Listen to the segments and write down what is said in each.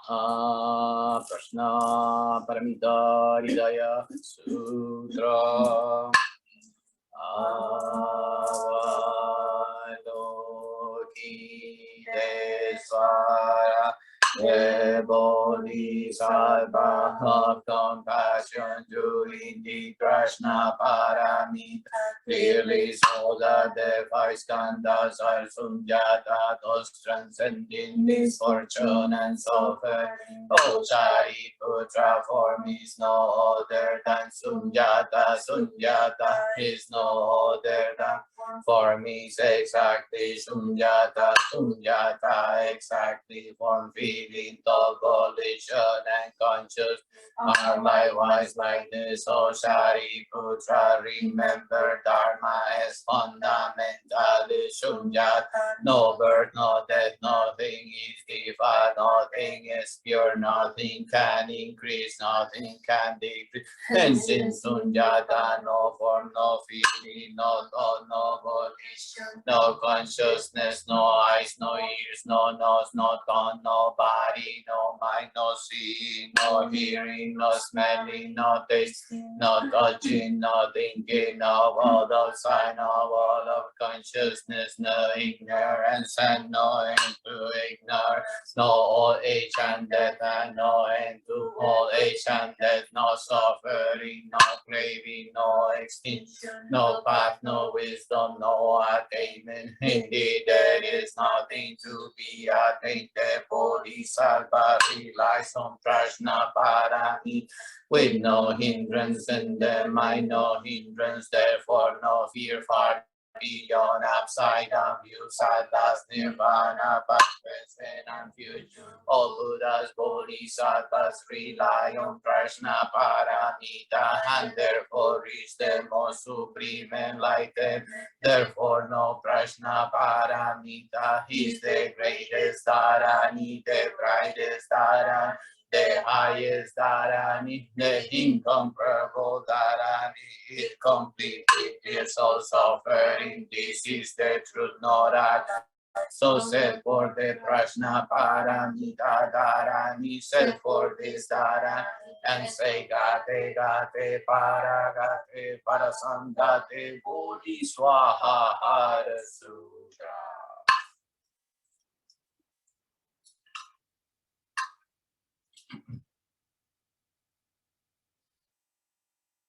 Prashna Paramita Hridaya Sutra Avalokitesvara Bodhisattva of compassion during the Krishna Paramita clearly saw that the five skandhas are Sunjata, those transcending misfortune and suffering. O Shariputra, form is no other than Sunjata. Sunjata is no other than form is exactly Sunjata. Sunjata exactly form, feeling, thought, volition, and conscious are likewise like this. O Shariputra, remember Dharma is fundamentally Sunjata. No birth, no death, nothing is divine, nothing is pure, nothing can increase, nothing can decrease. Hence in Sunjata, no form, no feeling, no thought, no volition, no consciousness, no eyes, no ears, no nose, no tongue, no body, no mind, no seeing, no hearing, no smelling, no tasting, no touching, no thinking, no world of sight, no world of consciousness, no ignorance and no end to ignorance, no old age and death and no end to old age and death, no suffering, no craving, no extinction, no path, no wisdom, no attainment. Indeed, there is nothing to be attained. The Bodhisattva relies on Prajna Paramita with no hindrance in the mind, no hindrance, therefore no fear for beyond, upside down view, sattva's nirvana, past, present, and future. All Buddhas, Bodhisattvas rely on Prajna Paramita and therefore reach the most supreme enlightenment. Therefore, no Prajna Paramita is the greatest Dharani, the brightest Dharani, the highest Dharani, the incomparable Dharani, is completely clear soul suffering. This is the truth, not that. So said for the Prajna Paramita Dharani, said for this Dharani, and say Gate Gate Paragate Parasandate Bodhi Swaha Hara Sutra.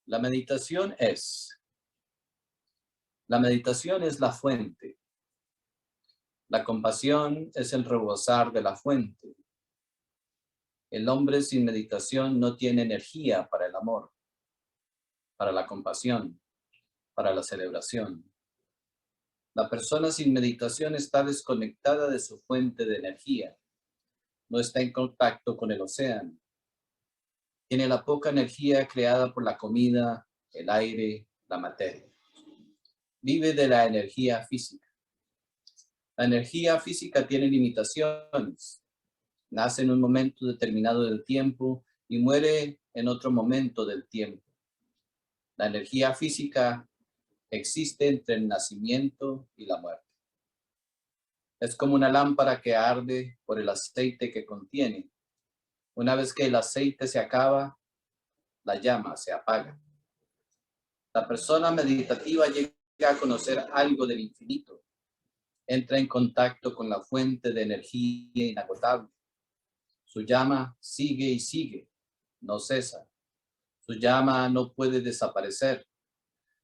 La meditación es la fuente. La compasión es el rebosar de la fuente. El hombre sin meditación no tiene energía para el amor, para la compasión, para la celebración. La persona sin meditación está desconectada de su fuente de energía. No está en contacto con el océano. Tiene la poca energía creada por la comida, el aire, la materia. Vive de la energía física. La energía física tiene limitaciones. Nace en un momento determinado del tiempo y muere en otro momento del tiempo. La energía física existe entre el nacimiento y la muerte. Es como una lámpara que arde por el aceite que contiene. Una vez que el aceite se acaba, la llama se apaga. La persona meditativa llega a conocer algo del infinito. Entra en contacto con la fuente de energía inagotable. Su llama sigue y sigue, no cesa. Su llama no puede desaparecer,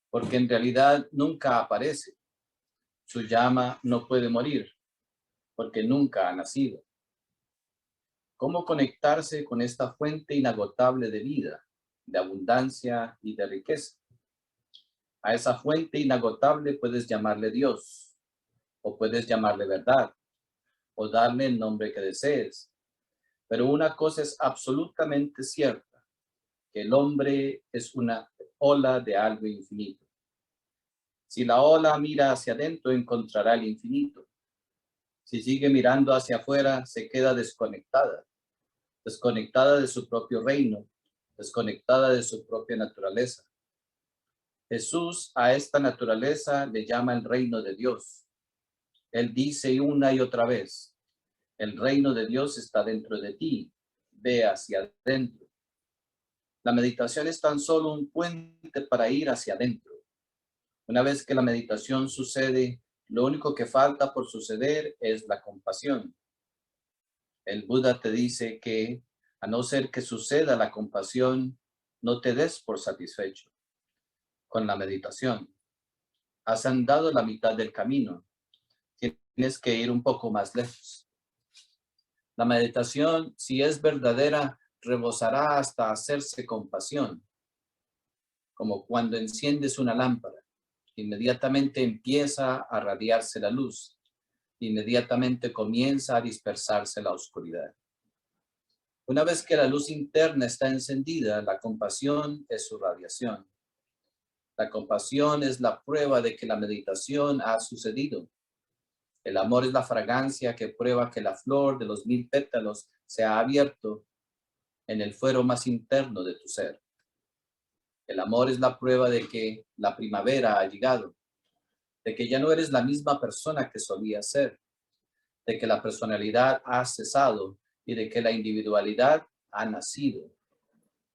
porque en realidad nunca aparece. Su llama no puede morir, porque nunca ha nacido. ¿Cómo conectarse con esta fuente inagotable de vida, de abundancia y de riqueza? A esa fuente inagotable puedes llamarle Dios, o puedes llamarle verdad, o darle el nombre que desees. Pero una cosa es absolutamente cierta, que el hombre es una ola de algo infinito. Si la ola mira hacia adentro, encontrará el infinito. Si sigue mirando hacia afuera, se queda desconectada de su propio reino, desconectada de su propia naturaleza. Jesús a esta naturaleza le llama el reino de Dios. Él dice una y otra vez, el reino de Dios está dentro de ti, ve hacia adentro. La meditación es tan solo un puente para ir hacia adentro. Una vez que la meditación sucede, lo único que falta por suceder es la compasión. El Buda te dice que, a no ser que suceda la compasión, no te des por satisfecho con la meditación. Has andado la mitad del camino. Tienes que ir un poco más lejos. La meditación, si es verdadera, rebosará hasta hacerse compasión, como cuando enciendes una lámpara. Inmediatamente empieza a radiarse la luz. Inmediatamente comienza a dispersarse la oscuridad. Una vez que la luz interna está encendida, la compasión es su radiación. La compasión es la prueba de que la meditación ha sucedido. El amor es la fragancia que prueba que la flor de los 1000 pétalos se ha abierto en el fuero más interno de tu ser. El amor es la prueba de que la primavera ha llegado, de que ya no eres la misma persona que solías ser, de que la personalidad ha cesado y de que la individualidad ha nacido.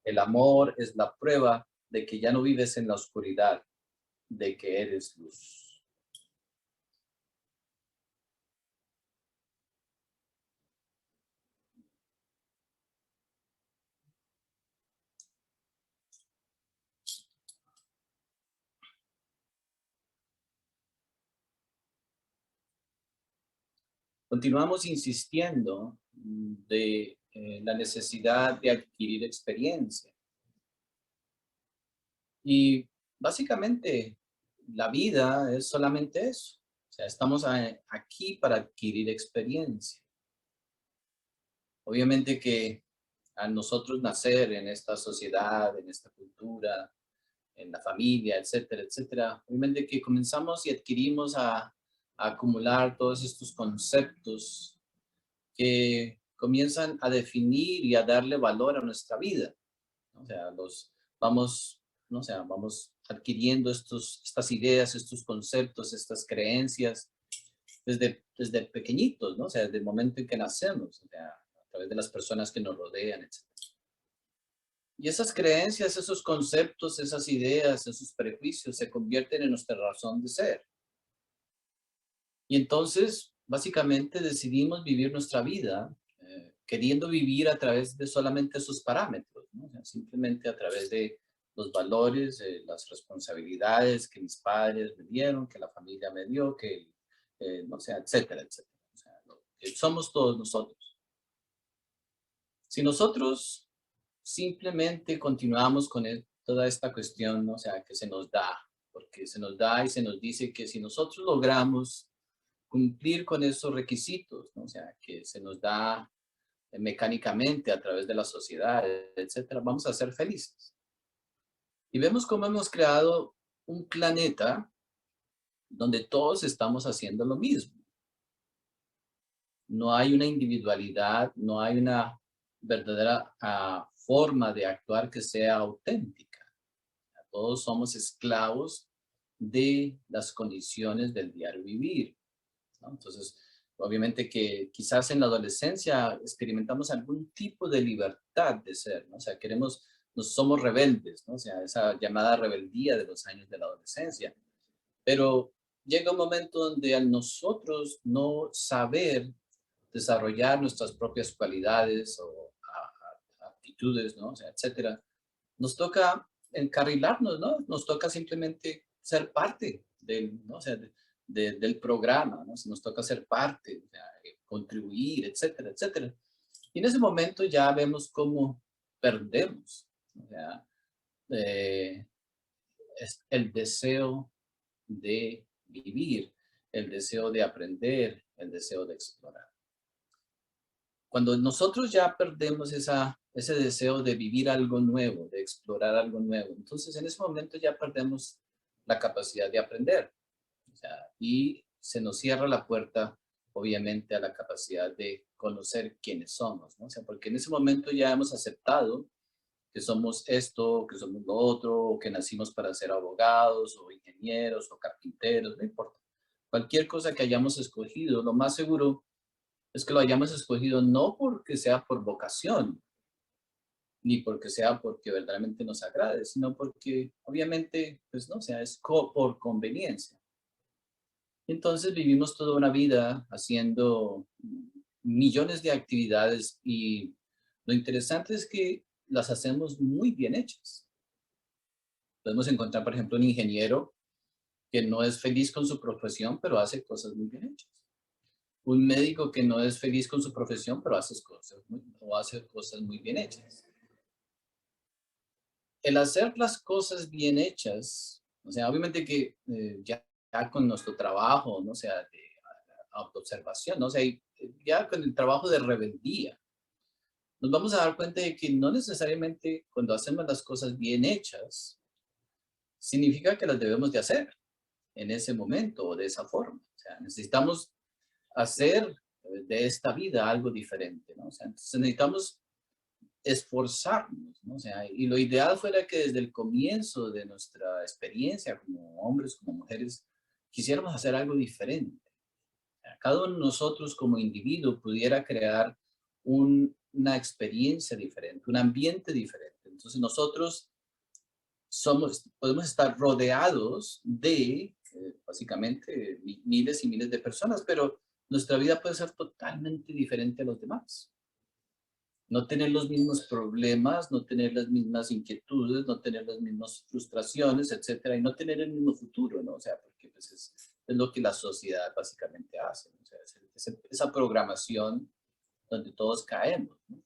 El amor es la prueba de que ya no vives en la oscuridad, de que eres luz. Continuamos insistiendo de la necesidad de adquirir experiencia. Y básicamente la vida es solamente eso. O sea, estamos aquí para adquirir experiencia. Obviamente que a nosotros nacer en esta sociedad, en esta cultura, en la familia, etcétera, etcétera, obviamente que comenzamos y adquirimos a acumular todos estos conceptos que comienzan a definir y a darle valor a nuestra vida, ¿no? O sea, vamos, ¿no? O sea, vamos adquiriendo estas ideas, estos conceptos, estas creencias desde pequeñitos, ¿no? O sea, desde el momento en que nacemos, o sea, a través de las personas que nos rodean, etc. Y esas creencias, esos conceptos, esas ideas, esos prejuicios se convierten en nuestra razón de ser. Y entonces, básicamente, decidimos vivir nuestra vida queriendo vivir a través de solamente esos parámetros, ¿no? O sea, simplemente a través de los valores, las responsabilidades que mis padres me dieron, que la familia me dio, que, no sé, etcétera, etcétera. O sea, que somos todos nosotros. Si nosotros simplemente continuamos con toda esta cuestión, ¿no? O sea, que se nos da, porque se nos da y se nos dice que si nosotros logramos cumplir con esos requisitos, ¿no? O sea, que se nos da mecánicamente a través de la sociedad, etcétera, vamos a ser felices. Y vemos cómo hemos creado un planeta donde todos estamos haciendo lo mismo. No hay una individualidad, no hay una verdadera forma de actuar que sea auténtica. Todos somos esclavos de las condiciones del diario vivir, ¿no? Entonces, obviamente que quizás en la adolescencia experimentamos algún tipo de libertad de ser, ¿no? O sea, nos somos rebeldes, ¿no? O sea, esa llamada rebeldía de los años de la adolescencia. Pero llega un momento donde al nosotros no saber desarrollar nuestras propias cualidades o aptitudes, ¿no? O sea, etcétera, nos toca encarrilarnos, ¿no? Nos toca simplemente ser parte del, ¿no? O sea, del programa, ¿no? Nos toca ser parte, o sea, contribuir, etcétera, etcétera. Y en ese momento ya vemos cómo perdemos, o sea, es el deseo de vivir, el deseo de aprender, el deseo de explorar. Cuando nosotros ya perdemos ese deseo de vivir algo nuevo, de explorar algo nuevo, entonces en ese momento ya perdemos la capacidad de aprender. O sea, y se nos cierra la puerta, obviamente, a la capacidad de conocer quiénes somos, ¿no? O sea, porque en ese momento ya hemos aceptado que somos esto, que somos lo otro, o que nacimos para ser abogados, o ingenieros, o carpinteros, no importa. Cualquier cosa que hayamos escogido, lo más seguro es que lo hayamos escogido no porque sea por vocación, ni porque verdaderamente nos agrade, sino porque obviamente, pues no, o sea, es por conveniencia. Entonces vivimos toda una vida haciendo millones de actividades y lo interesante es que las hacemos muy bien hechas. Podemos encontrar, por ejemplo, un ingeniero que no es feliz con su profesión, pero hace cosas muy bien hechas. Un médico que no es feliz con su profesión, pero hace cosas muy bien hechas. El hacer las cosas bien hechas, o sea, obviamente que ya con nuestro trabajo, no sea de autoobservación, no sea, ya con el trabajo de rebeldía, nos vamos a dar cuenta de que no necesariamente cuando hacemos las cosas bien hechas, significa que las debemos de hacer en ese momento o de esa forma. O sea, necesitamos hacer de esta vida algo diferente, ¿no? O sea, entonces necesitamos esforzarnos, ¿no? O sea, y lo ideal fuera que desde el comienzo de nuestra experiencia como hombres, como mujeres, quisiéramos hacer algo diferente. O sea, cada uno de nosotros como individuo pudiera crear una experiencia diferente, un ambiente diferente. Entonces nosotros podemos estar rodeados de, básicamente, miles y miles de personas, pero nuestra vida puede ser totalmente diferente a los demás. No tener los mismos problemas, no tener las mismas inquietudes, no tener las mismas frustraciones, etcétera, y no tener el mismo futuro, ¿no? O sea, porque pues es lo que la sociedad básicamente hace, ¿no? O sea, esa programación donde todos caemos, ¿no?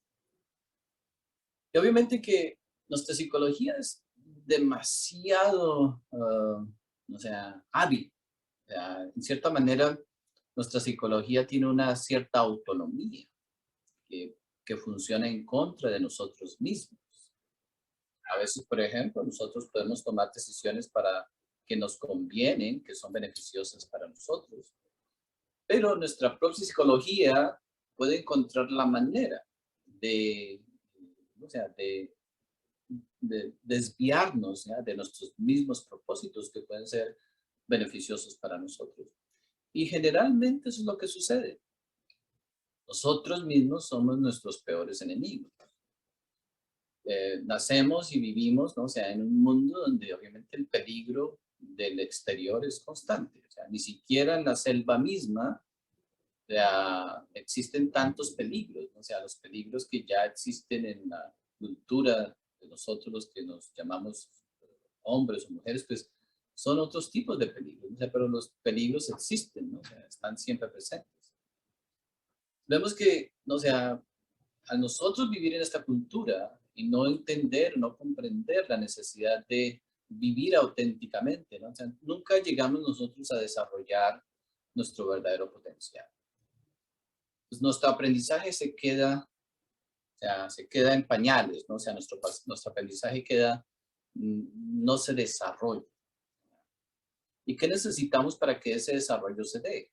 Y obviamente que nuestra psicología es demasiado, o sea, hábil. O sea, en cierta manera, nuestra psicología tiene una cierta autonomía que funciona en contra de nosotros mismos. A veces, por ejemplo, nosotros podemos tomar decisiones para que nos convienen, que son beneficiosas para nosotros, pero nuestra propia psicología puede encontrar la manera de, o sea, de desviarnos, ¿ya?, de nuestros mismos propósitos que pueden ser beneficiosos para nosotros. Y generalmente eso es lo que sucede. Nosotros mismos somos nuestros peores enemigos. Nacemos y vivimos, ¿no? O sea, en un mundo donde obviamente el peligro del exterior es constante. O sea, ni siquiera en la selva misma, o sea, existen tantos peligros, ¿no? O sea, los peligros que ya existen en la cultura de nosotros, los que nos llamamos hombres o mujeres, pues son otros tipos de peligros, ¿no? O sea, pero los peligros existen, ¿no? O sea, están siempre presentes. Vemos que, o sea, a nosotros vivir en esta cultura y no entender, no comprender la necesidad de vivir auténticamente, ¿no? O sea, nunca llegamos nosotros a desarrollar nuestro verdadero potencial. Pues nuestro aprendizaje se queda, o sea, se queda en pañales, ¿no? O sea, nuestro aprendizaje queda, no se desarrolla. ¿Y qué necesitamos para que ese desarrollo se dé?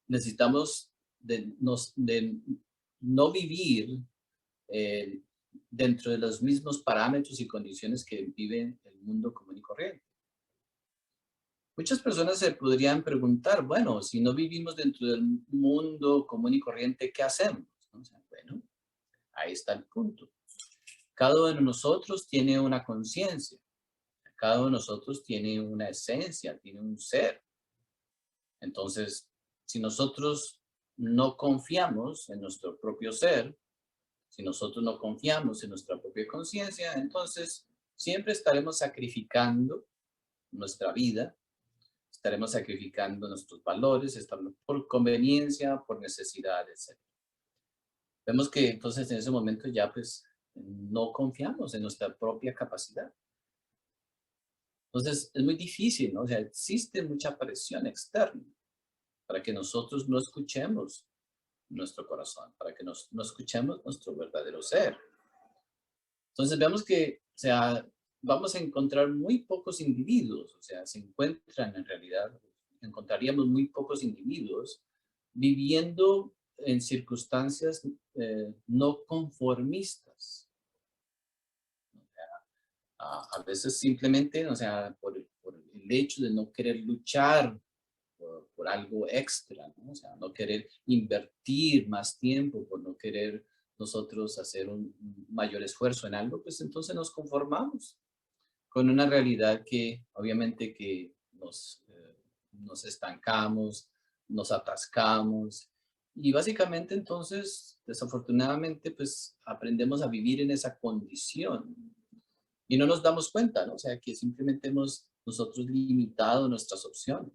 Necesitamos de no vivir eh, dentro de los mismos parámetros y condiciones que vive el mundo común y corriente. Muchas personas se podrían preguntar, bueno, si no vivimos dentro del mundo común y corriente, ¿qué hacemos? ¿No? O sea, bueno, ahí está el punto. Cada uno de nosotros tiene una conciencia, cada uno de nosotros tiene una esencia, tiene un ser. Entonces, si nosotros no confiamos en nuestro propio ser, si nosotros no confiamos en nuestra propia conciencia, entonces siempre estaremos sacrificando nuestra vida, estaremos sacrificando nuestros valores, estaremos por conveniencia, por necesidad, etc. Vemos que entonces en ese momento ya pues no confiamos en nuestra propia capacidad. Entonces es muy difícil, ¿no? O sea, existe mucha presión externa para que nosotros no escuchemos nuestro corazón, para que no escuchemos nuestro verdadero ser. Entonces vemos que, o sea, vamos a encontrar muy pocos individuos, o sea, se encuentran en realidad, encontraríamos muy pocos individuos viviendo en circunstancias no conformistas. A veces simplemente, o sea, por el hecho de no querer luchar por algo extra, ¿no? O sea, no querer invertir más tiempo, por no querer, nosotros hacer un mayor esfuerzo en algo, pues entonces nos conformamos con una realidad que obviamente que nos estancamos, nos atascamos y básicamente entonces, desafortunadamente, pues aprendemos a vivir en esa condición y no nos damos cuenta, ¿no? O sea, que simplemente hemos nosotros limitado nuestras opciones.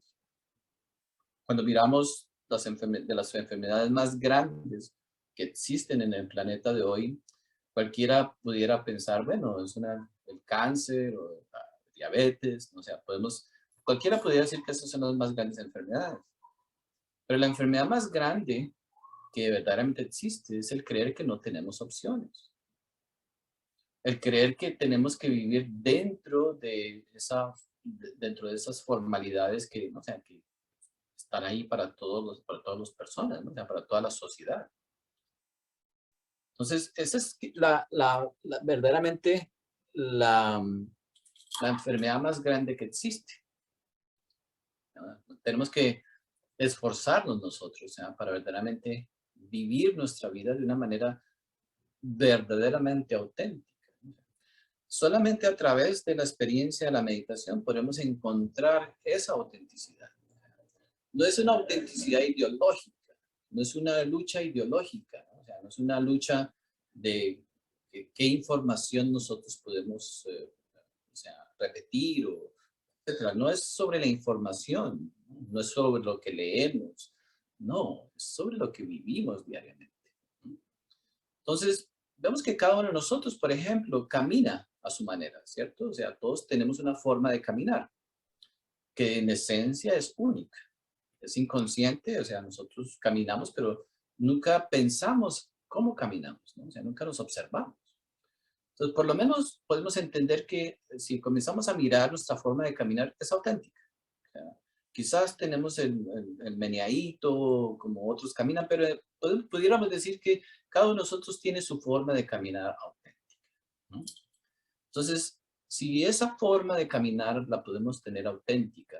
Cuando miramos de las enfermedades más grandes que existen en el planeta de hoy, cualquiera pudiera pensar, bueno, es el cáncer o la diabetes, o sea, cualquiera podría decir que esas son las más grandes enfermedades. Pero la enfermedad más grande que verdaderamente existe es el creer que no tenemos opciones. El creer que tenemos que vivir dentro de esas formalidades que, o sea, que están ahí para todas las personas, ¿no? O sea, para toda la sociedad. Entonces, esa es verdaderamente la, la enfermedad más grande que existe. ¿No? Tenemos que esforzarnos nosotros, o sea, para verdaderamente vivir nuestra vida de una manera verdaderamente auténtica. Solamente a través de la experiencia de la meditación podemos encontrar esa autenticidad. No es una autenticidad ideológica, no es una lucha ideológica, ¿no? O sea, no es una lucha de qué información nosotros podemos o sea, repetir, etcétera. No es sobre la información, no es sobre lo que leemos, no, es sobre lo que vivimos diariamente. Entonces, vemos que cada uno de nosotros, por ejemplo, camina a su manera, ¿cierto? O sea, todos tenemos una forma de caminar que en esencia es única, es inconsciente, o sea, nosotros caminamos, pero nunca pensamos cómo caminamos, ¿no? O sea, nunca nos observamos. Entonces, por lo menos podemos entender que si comenzamos a mirar nuestra forma de caminar, es auténtica. O sea, quizás tenemos el meneadito, como otros caminan, pero pudiéramos decir que cada uno de nosotros tiene su forma de caminar auténtica, ¿no? Entonces, si esa forma de caminar la podemos tener auténtica,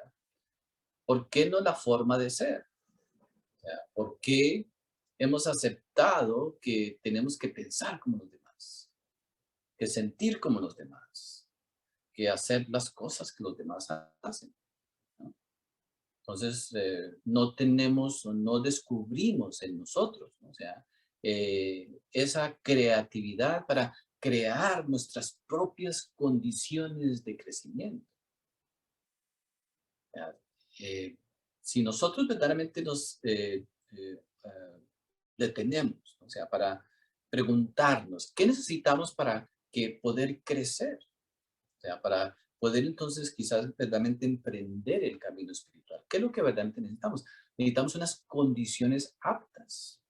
¿por qué no la forma de ser? O sea, ¿por qué hemos aceptado que tenemos que pensar como los demás, que sentir como los demás, que hacer las cosas que los demás hacen, ¿no? Entonces, no tenemos o no descubrimos en nosotros, ¿no? O sea, esa creatividad para crear nuestras propias condiciones de crecimiento. ¿Ya? Eh, si nosotros verdaderamente nos detenemos, o sea, para preguntarnos, ¿qué necesitamos para poder crecer? O sea, para poder entonces quizás verdaderamente emprender el camino espiritual. ¿Qué es lo que verdaderamente necesitamos? Necesitamos unas condiciones aptas,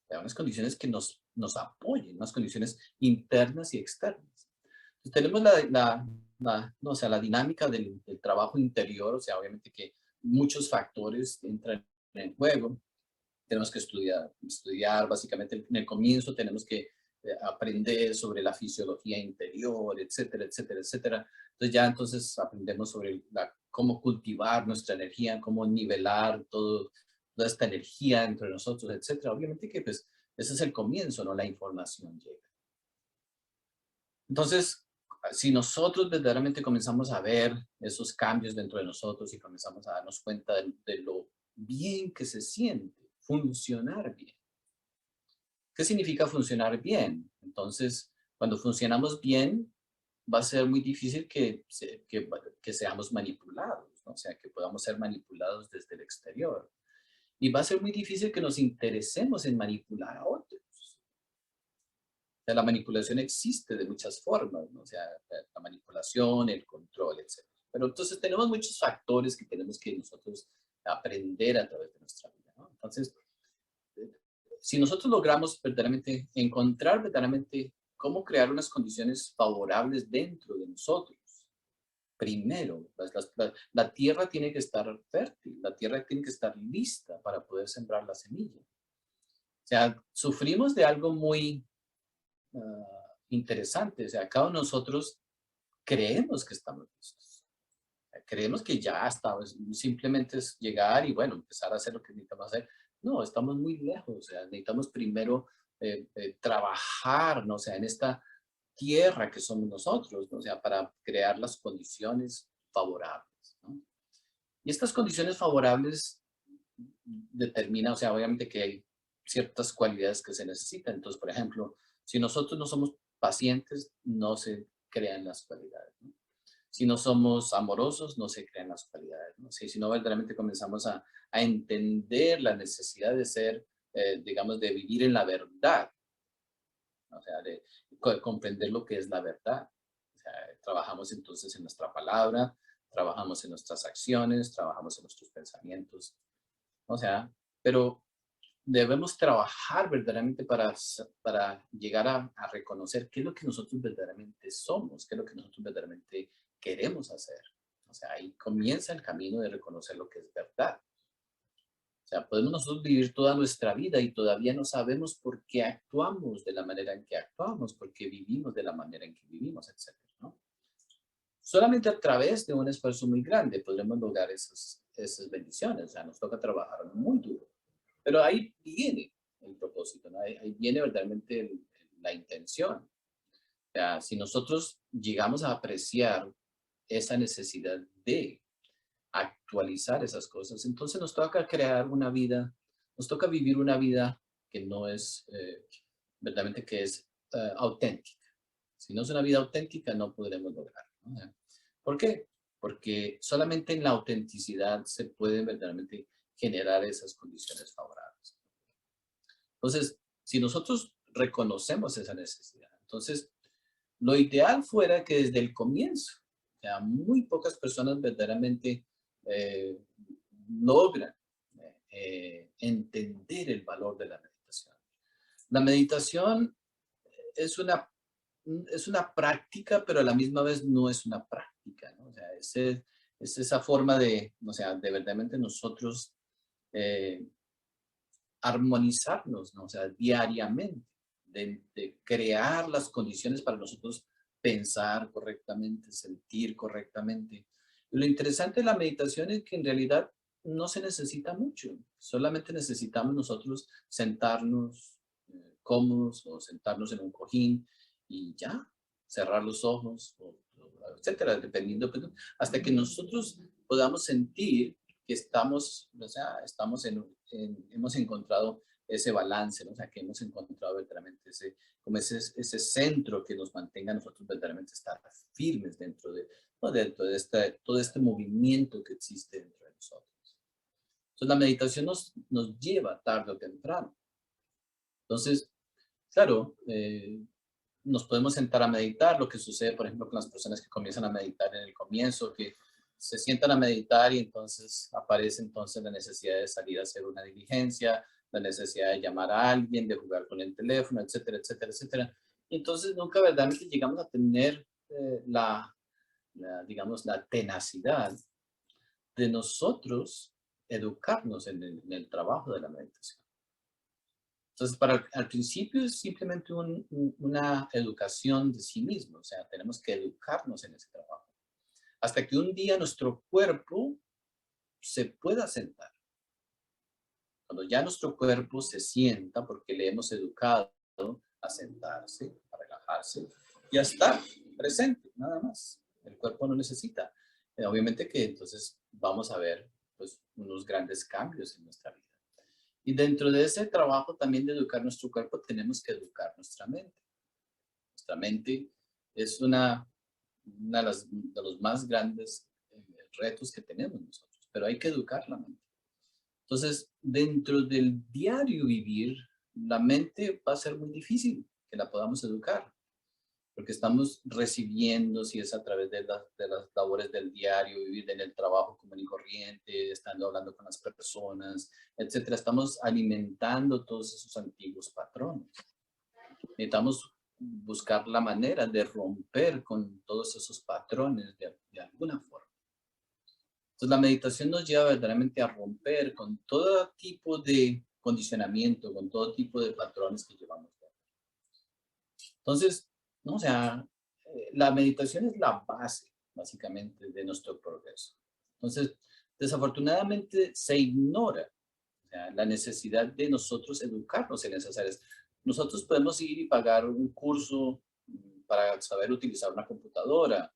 o sea, unas condiciones que nos apoyen, unas condiciones internas y externas. Entonces, tenemos no, o sea, la dinámica del trabajo interior, o sea, obviamente que muchos factores entran en juego. Tenemos que estudiar básicamente en el comienzo tenemos que aprender sobre la fisiología interior, etcétera, etcétera, etcétera. Entonces ya entonces aprendemos sobre cómo cultivar nuestra energía, cómo nivelar toda esta energía entre nosotros, etcétera. Obviamente que pues ese es el comienzo, ¿no? La información llega. Entonces, si nosotros verdaderamente comenzamos a ver esos cambios dentro de nosotros y comenzamos a darnos cuenta de lo bien que se siente funcionar bien. ¿Qué significa funcionar bien? Entonces, cuando funcionamos bien, va a ser muy difícil que seamos manipulados, ¿no? O sea, que podamos ser manipulados desde el exterior. Y va a ser muy difícil que nos interesemos en manipular a otros. O sea, la manipulación existe de muchas formas, ¿no? O sea, la manipulación, el control, etc. Pero entonces tenemos muchos factores que tenemos que nosotros aprender a través de nuestra vida, ¿no? Entonces, si nosotros logramos verdaderamente encontrar verdaderamente cómo crear unas condiciones favorables dentro de nosotros, primero, la tierra tiene que estar fértil, la tierra tiene que estar lista para poder sembrar la semilla. O sea, sufrimos de algo muy interesante. O sea, cada uno de nosotros creemos que estamos listos. Creemos que ya estamos, simplemente es llegar y bueno, empezar a hacer lo que necesitamos hacer. No, estamos muy lejos. O sea, necesitamos primero trabajar, ¿no? O sea, en esta tierra que somos nosotros, ¿no? O sea, para crear las condiciones favorables, ¿no? Y estas condiciones favorables determinan, o sea, obviamente que hay ciertas cualidades que se necesitan. Entonces, por ejemplo, si nosotros no somos pacientes, no se crean las cualidades, ¿no? Si no somos amorosos, no se crean las cualidades, ¿no? Si no verdaderamente comenzamos a entender la necesidad de ser, digamos, de vivir en la verdad, o sea, de comprender lo que es la verdad. O sea, trabajamos entonces en nuestra palabra, trabajamos en nuestras acciones, trabajamos en nuestros pensamientos, o sea, pero debemos trabajar verdaderamente para llegar a reconocer qué es lo que nosotros verdaderamente somos, qué es lo que nosotros verdaderamente queremos hacer. O sea, ahí comienza el camino de reconocer lo que es verdad. O sea, podemos nosotros vivir toda nuestra vida y todavía no sabemos por qué actuamos de la manera en que actuamos, por qué vivimos de la manera en que vivimos, etcétera, ¿no? Solamente a través de un esfuerzo muy grande podremos lograr esas bendiciones. O sea, nos toca trabajar muy duro. Pero ahí viene el propósito, ¿no? Ahí viene verdaderamente la intención. O sea, si nosotros llegamos a apreciar esa necesidad de actualizar esas cosas, entonces nos toca crear una vida, nos toca vivir una vida que no es, verdaderamente que es auténtica. Si no es una vida auténtica, no podremos lograrlo, ¿no? ¿Por qué? Porque solamente en la autenticidad se pueden verdaderamente generar esas condiciones favorables. Entonces, si nosotros reconocemos esa necesidad, entonces lo ideal fuera que desde el comienzo, o sea, muy pocas personas verdaderamente eh, logran entender el valor de la meditación. La meditación es una práctica, pero a la misma vez no es una práctica, ¿no? O sea, es esa forma de, o sea, de verdaderamente nosotros eh, armonizarnos, ¿no? O sea, diariamente, de crear las condiciones para nosotros pensar correctamente, sentir correctamente. Y lo interesante de la meditación es que en realidad no se necesita mucho, solamente necesitamos nosotros sentarnos cómodos o sentarnos en un cojín y ya, cerrar los ojos, etcétera, dependiendo, hasta que nosotros podamos sentir que estamos, o sea, hemos encontrado ese balance, ¿no? O sea, que hemos encontrado verdaderamente ese centro que nos mantenga a nosotros verdaderamente estar firmes dentro de, ¿no? Dentro de todo este movimiento que existe dentro de nosotros. Entonces, la meditación nos lleva tarde o temprano. Entonces, claro, nos podemos sentar a meditar, lo que sucede, por ejemplo, con las personas que comienzan a meditar en el comienzo, que se sientan a meditar y entonces aparece entonces la necesidad de salir a hacer una diligencia, la necesidad de llamar a alguien, de jugar con el teléfono, etcétera, etcétera, etcétera. Y entonces nunca verdaderamente llegamos a tener digamos, la tenacidad de nosotros educarnos en el trabajo de la meditación. Entonces, al principio es simplemente una educación de sí mismo, o sea, tenemos que educarnos en ese trabajo. Hasta que un día nuestro cuerpo se pueda sentar. Cuando ya nuestro cuerpo se sienta, porque le hemos educado a sentarse, a relajarse, y a estar presente, nada más. El cuerpo no necesita. Obviamente que entonces vamos a ver pues, unos grandes cambios en nuestra vida. Y dentro de ese trabajo también de educar nuestro cuerpo, tenemos que educar nuestra mente. Nuestra mente es una de los más grandes retos que tenemos nosotros, pero hay que educar la mente. Entonces, dentro del diario vivir, la mente va a ser muy difícil que la podamos educar, porque estamos recibiendo, si es a través de las labores del diario, vivir en el trabajo común y corriente, estando hablando con las personas, etcétera. Estamos alimentando todos esos antiguos patrones. Necesitamos buscar la manera de romper con todos esos patrones de alguna forma. Entonces, la meditación nos lleva verdaderamente a romper con todo tipo de condicionamiento, con todo tipo de patrones que llevamos. Entonces, ¿no? O sea, la meditación es la base, básicamente, de nuestro progreso. Entonces, desafortunadamente se ignora, o sea, la necesidad de nosotros educarnos en esas áreas. nosotros podemos ir y pagar un curso para saber utilizar una computadora,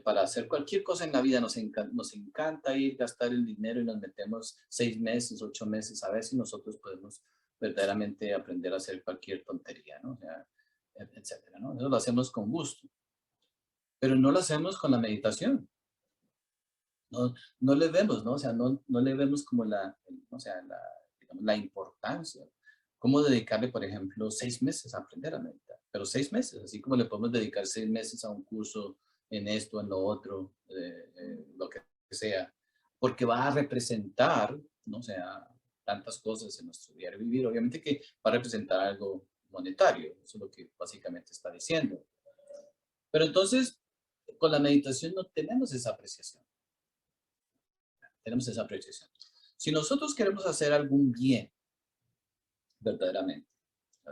para hacer cualquier cosa en la vida. Nos encanta ir, gastar el dinero y nos metemos 6 meses, 8 meses a ver si nosotros podemos verdaderamente aprender a hacer cualquier tontería, ¿no? O sea, etcétera, ¿no? Eso lo hacemos con gusto, pero no lo hacemos con la meditación. No le vemos, ¿no? O sea, no le vemos como o sea, digamos, la importancia. ¿Cómo dedicarle, por ejemplo, 6 meses a aprender a meditar? Pero 6 meses, así como le podemos dedicar 6 meses a un curso en esto, en lo otro, lo que sea, porque va a representar, ¿no? O sea, tantas cosas en nuestro diario vivir. Obviamente que va a representar algo monetario, eso es lo que básicamente está diciendo. Pero entonces, con la meditación no tenemos esa apreciación. Tenemos esa apreciación. Si nosotros queremos hacer algún bien, verdaderamente,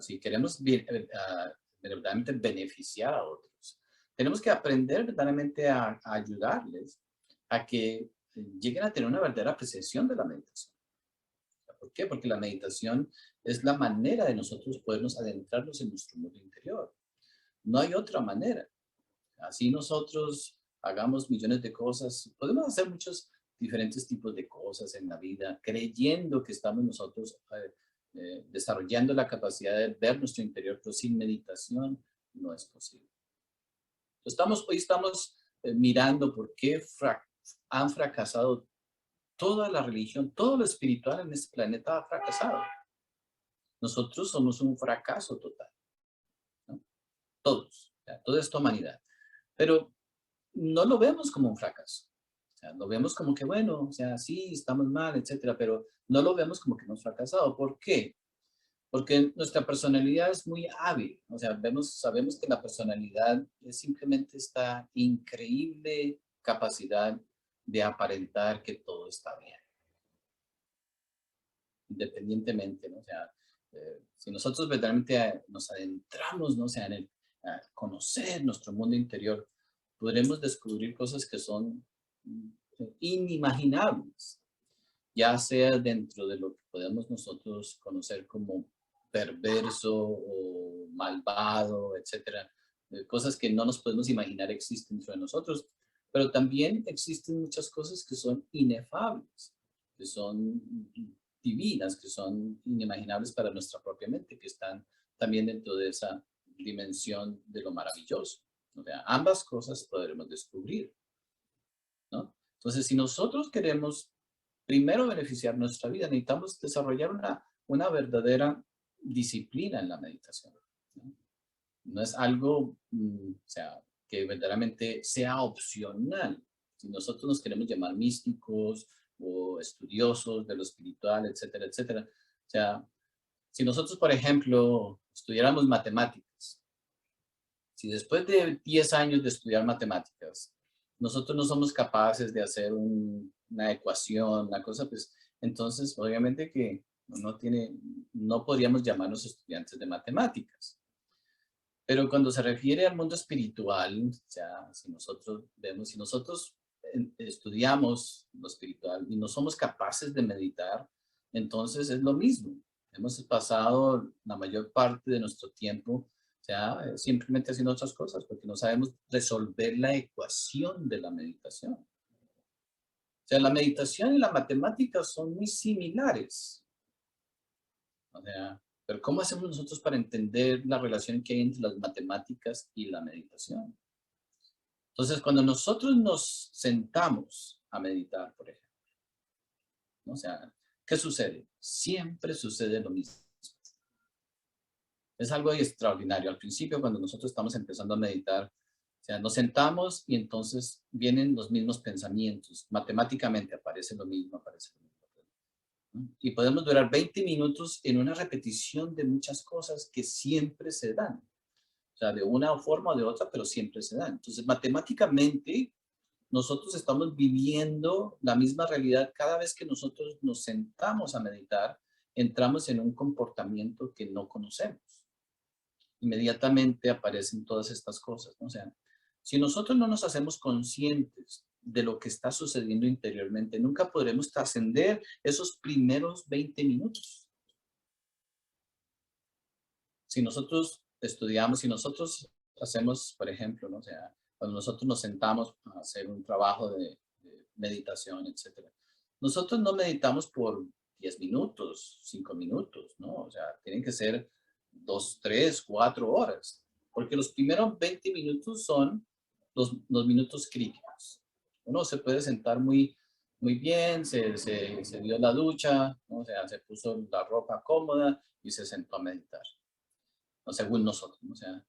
si queremos verdaderamente beneficiar a otros, tenemos que aprender verdaderamente a ayudarles a que lleguen a tener una verdadera apreciación de la meditación. ¿Por qué? Porque la meditación es la manera de nosotros podernos adentrarnos en nuestro mundo interior. No hay otra manera. Así nosotros hagamos millones de cosas, podemos hacer muchos diferentes tipos de cosas en la vida, creyendo que estamos nosotros desarrollando la capacidad de ver nuestro interior, pero sin meditación no es posible. Hoy estamos mirando por qué han fracasado toda la religión, todo lo espiritual en este planeta ha fracasado. Nosotros somos un fracaso total, ¿no? Todos, toda esta humanidad. Pero no lo vemos como un fracaso. O sea, lo vemos como que, bueno, o sea, sí, estamos mal, etcétera, pero no lo vemos como que hemos fracasado. ¿Por qué? Porque nuestra personalidad es muy hábil. O sea, sabemos que la personalidad es simplemente esta increíble capacidad de aparentar que todo está bien. Independientemente, ¿no? O sea, si nosotros verdaderamente nos adentramos, ¿no? O sea, en conocer nuestro mundo interior, podremos descubrir cosas que son inimaginables, ya sea dentro de lo que podemos nosotros conocer como perverso o malvado, etcétera, cosas que no nos podemos imaginar existen dentro de nosotros, pero también existen muchas cosas que son inefables, que son divinas, que son inimaginables para nuestra propia mente, que están también dentro de esa dimensión de lo maravilloso. O sea, ambas cosas podremos descubrir, ¿no? Entonces, si nosotros queremos primero beneficiar nuestra vida, necesitamos desarrollar una verdadera disciplina en la meditación, ¿no? No es algo, o sea, que verdaderamente sea opcional. Si nosotros nos queremos llamar místicos o estudiosos de lo espiritual, etcétera, etcétera. O sea, si nosotros, por ejemplo, estudiáramos matemáticas, si después de 10 años de estudiar matemáticas, nosotros no somos capaces de hacer una ecuación, una cosa, pues entonces obviamente que no podríamos llamarnos estudiantes de matemáticas. Pero cuando se refiere al mundo espiritual, o sea, si nosotros estudiamos lo espiritual y no somos capaces de meditar, entonces es lo mismo. Hemos pasado la mayor parte de nuestro tiempo, o sea, simplemente haciendo otras cosas porque no sabemos resolver la ecuación de la meditación. O sea, la meditación y la matemática son muy similares. O sea, pero ¿cómo hacemos nosotros para entender la relación que hay entre las matemáticas y la meditación? Entonces, cuando nosotros nos sentamos a meditar, por ejemplo, ¿no? O sea, ¿qué sucede? Siempre sucede lo mismo. Es algo extraordinario. Al principio, cuando nosotros estamos empezando a meditar, o sea, nos sentamos y entonces vienen los mismos pensamientos. Matemáticamente aparece lo mismo, aparece lo mismo. Y podemos durar 20 minutos en una repetición de muchas cosas que siempre se dan. O sea, de una forma o de otra, pero siempre se dan. Entonces, matemáticamente, nosotros estamos viviendo la misma realidad cada vez que nosotros nos sentamos a meditar, entramos en un comportamiento que no conocemos. Inmediatamente aparecen todas estas cosas, ¿no? O sea, si nosotros no nos hacemos conscientes de lo que está sucediendo interiormente, nunca podremos trascender esos primeros 20 minutos. si nosotros estudiamos, si nosotros hacemos, por ejemplo, ¿no? O sea, cuando nosotros nos sentamos a hacer un trabajo de meditación, etcétera, nosotros no meditamos por 10 minutos, 5 minutos, ¿no? O sea, tienen que ser 2, 3, 4 horas, porque los primeros 20 minutos son los minutos críticos. Uno se puede sentar muy bien, se dio la ducha, ¿no? O sea, se puso la ropa cómoda y se sentó a meditar, ¿no? Según nosotros, ¿no? O sea,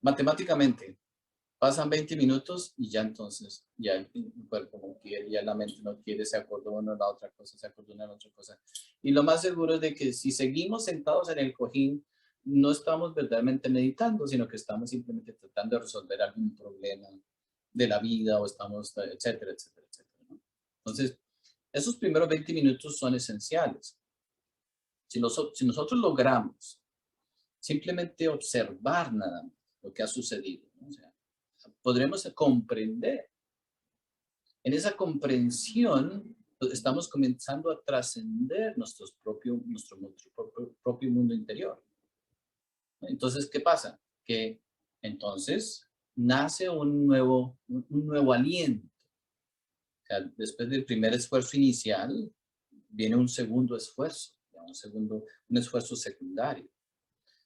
matemáticamente, pasan 20 minutos y ya entonces, ya el cuerpo no quiere, ya la mente no quiere, se acordó una la otra cosa, se acordó una la otra cosa. Y lo más seguro es de que si seguimos sentados en el cojín, no estamos verdaderamente meditando, sino que estamos simplemente tratando de resolver algún problema de la vida o estamos, etcétera, etcétera, etcétera, ¿no? Entonces, esos primeros 20 minutos son esenciales. Si nosotros logramos simplemente observar nada más lo que ha sucedido, ¿no? O sea, podremos comprender. En esa comprensión pues, estamos comenzando a trascender nuestro propio mundo interior. Entonces, ¿qué pasa? Que entonces nace un nuevo aliento. O sea, después del primer esfuerzo inicial, viene un segundo esfuerzo, un esfuerzo secundario.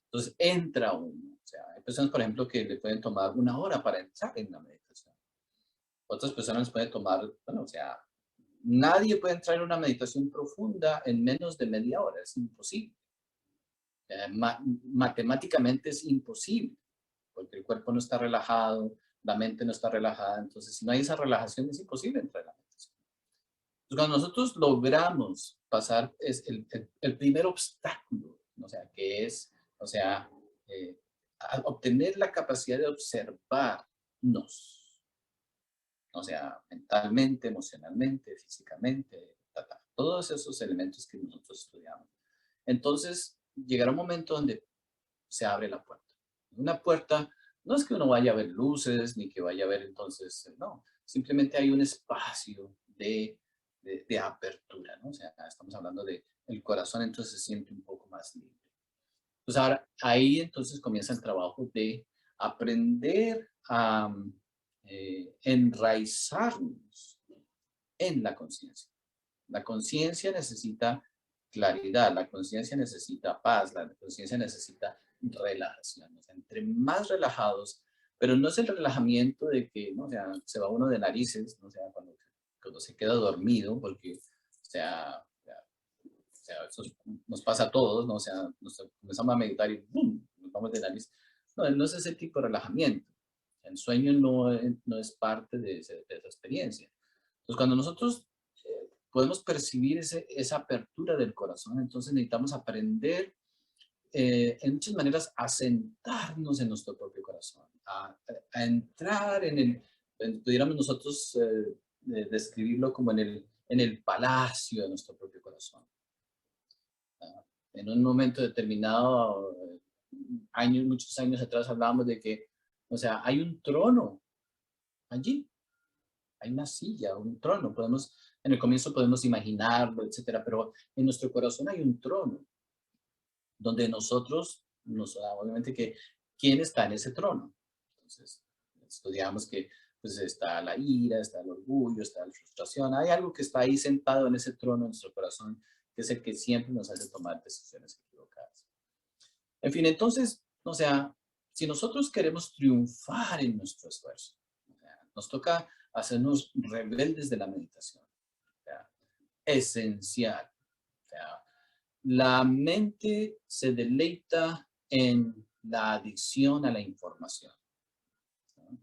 Entonces entra uno. O sea, hay personas, por ejemplo, que le pueden tomar 1 hora para entrar en la meditación. Otras personas pueden tomar, bueno, o sea, nadie puede entrar en una meditación profunda en menos de media hora, es imposible. Matemáticamente es imposible, porque el cuerpo no está relajado, la mente no está relajada, entonces si no hay esa relajación es imposible entrar en la meditación. Entonces, cuando nosotros logramos pasar el primer obstáculo, o sea, que es, o sea, obtener la capacidad de observarnos, o sea, mentalmente, emocionalmente, físicamente, todos esos elementos que nosotros estudiamos. Entonces, llegará un momento donde se abre la puerta. Una puerta no es que uno vaya a ver luces, ni que vaya a ver entonces, no, simplemente hay un espacio de apertura, ¿no? O sea, estamos hablando de el corazón, entonces se siente un poco más libre. Pues ahora, ahí entonces comienza el trabajo de aprender a enraizarnos en la conciencia. La conciencia necesita claridad, la conciencia necesita paz, la conciencia necesita relajación. O sea, entre más relajados, pero no es el relajamiento de que, ¿no? O sea, se va uno de narices, ¿no? O sea, cuando se queda dormido, porque, eso nos pasa a todos, ¿no? O sea, comenzamos a meditar y ¡bum! Nos vamos de nariz. No, no es ese tipo de relajamiento. El sueño no es parte de esa experiencia. Entonces, cuando nosotros podemos percibir esa apertura del corazón, entonces necesitamos aprender en muchas maneras a sentarnos en nuestro propio corazón, a entrar pudiéramos nosotros describirlo como en el palacio de nuestro propio corazón. En un momento determinado, muchos años atrás hablábamos de que, o sea, hay un trono allí, hay una silla, un trono, en el comienzo podemos imaginarlo, etcétera, pero en nuestro corazón hay un trono, donde nosotros, obviamente que, ¿quién está en ese trono? Entonces, estudiamos que pues está la ira, está el orgullo, está la frustración, hay algo que está ahí sentado en ese trono en nuestro corazón, que es el que siempre nos hace tomar decisiones equivocadas. En fin, entonces, o sea, si nosotros queremos triunfar en nuestro esfuerzo, o sea, nos toca hacernos rebeldes de la meditación. O sea, esencial. O sea, la mente se deleita en la adicción a la información, ¿no?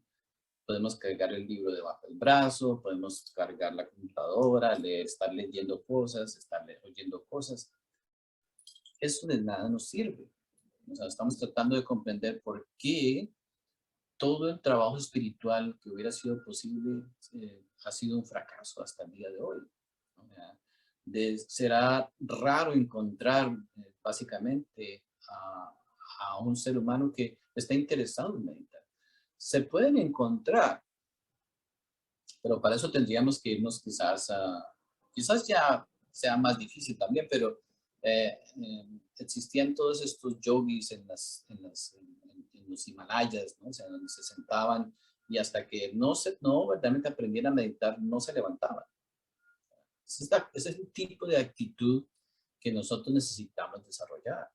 Podemos cargar el libro debajo del brazo, podemos cargar la computadora, estar leyendo cosas, estar oyendo cosas. Eso de nada nos sirve. O sea, estamos tratando de comprender por qué todo el trabajo espiritual que hubiera sido posible ha sido un fracaso hasta el día de hoy. O sea, será raro encontrar básicamente a un ser humano que está interesado en meditar. Se pueden encontrar, pero para eso tendríamos que irnos quizás ya sea más difícil también, pero existían todos estos yogis en los Himalayas, ¿no? O sea, donde se sentaban y hasta que no verdaderamente aprendieran a meditar, no se levantaban. Ese es el tipo de actitud que nosotros necesitamos desarrollar.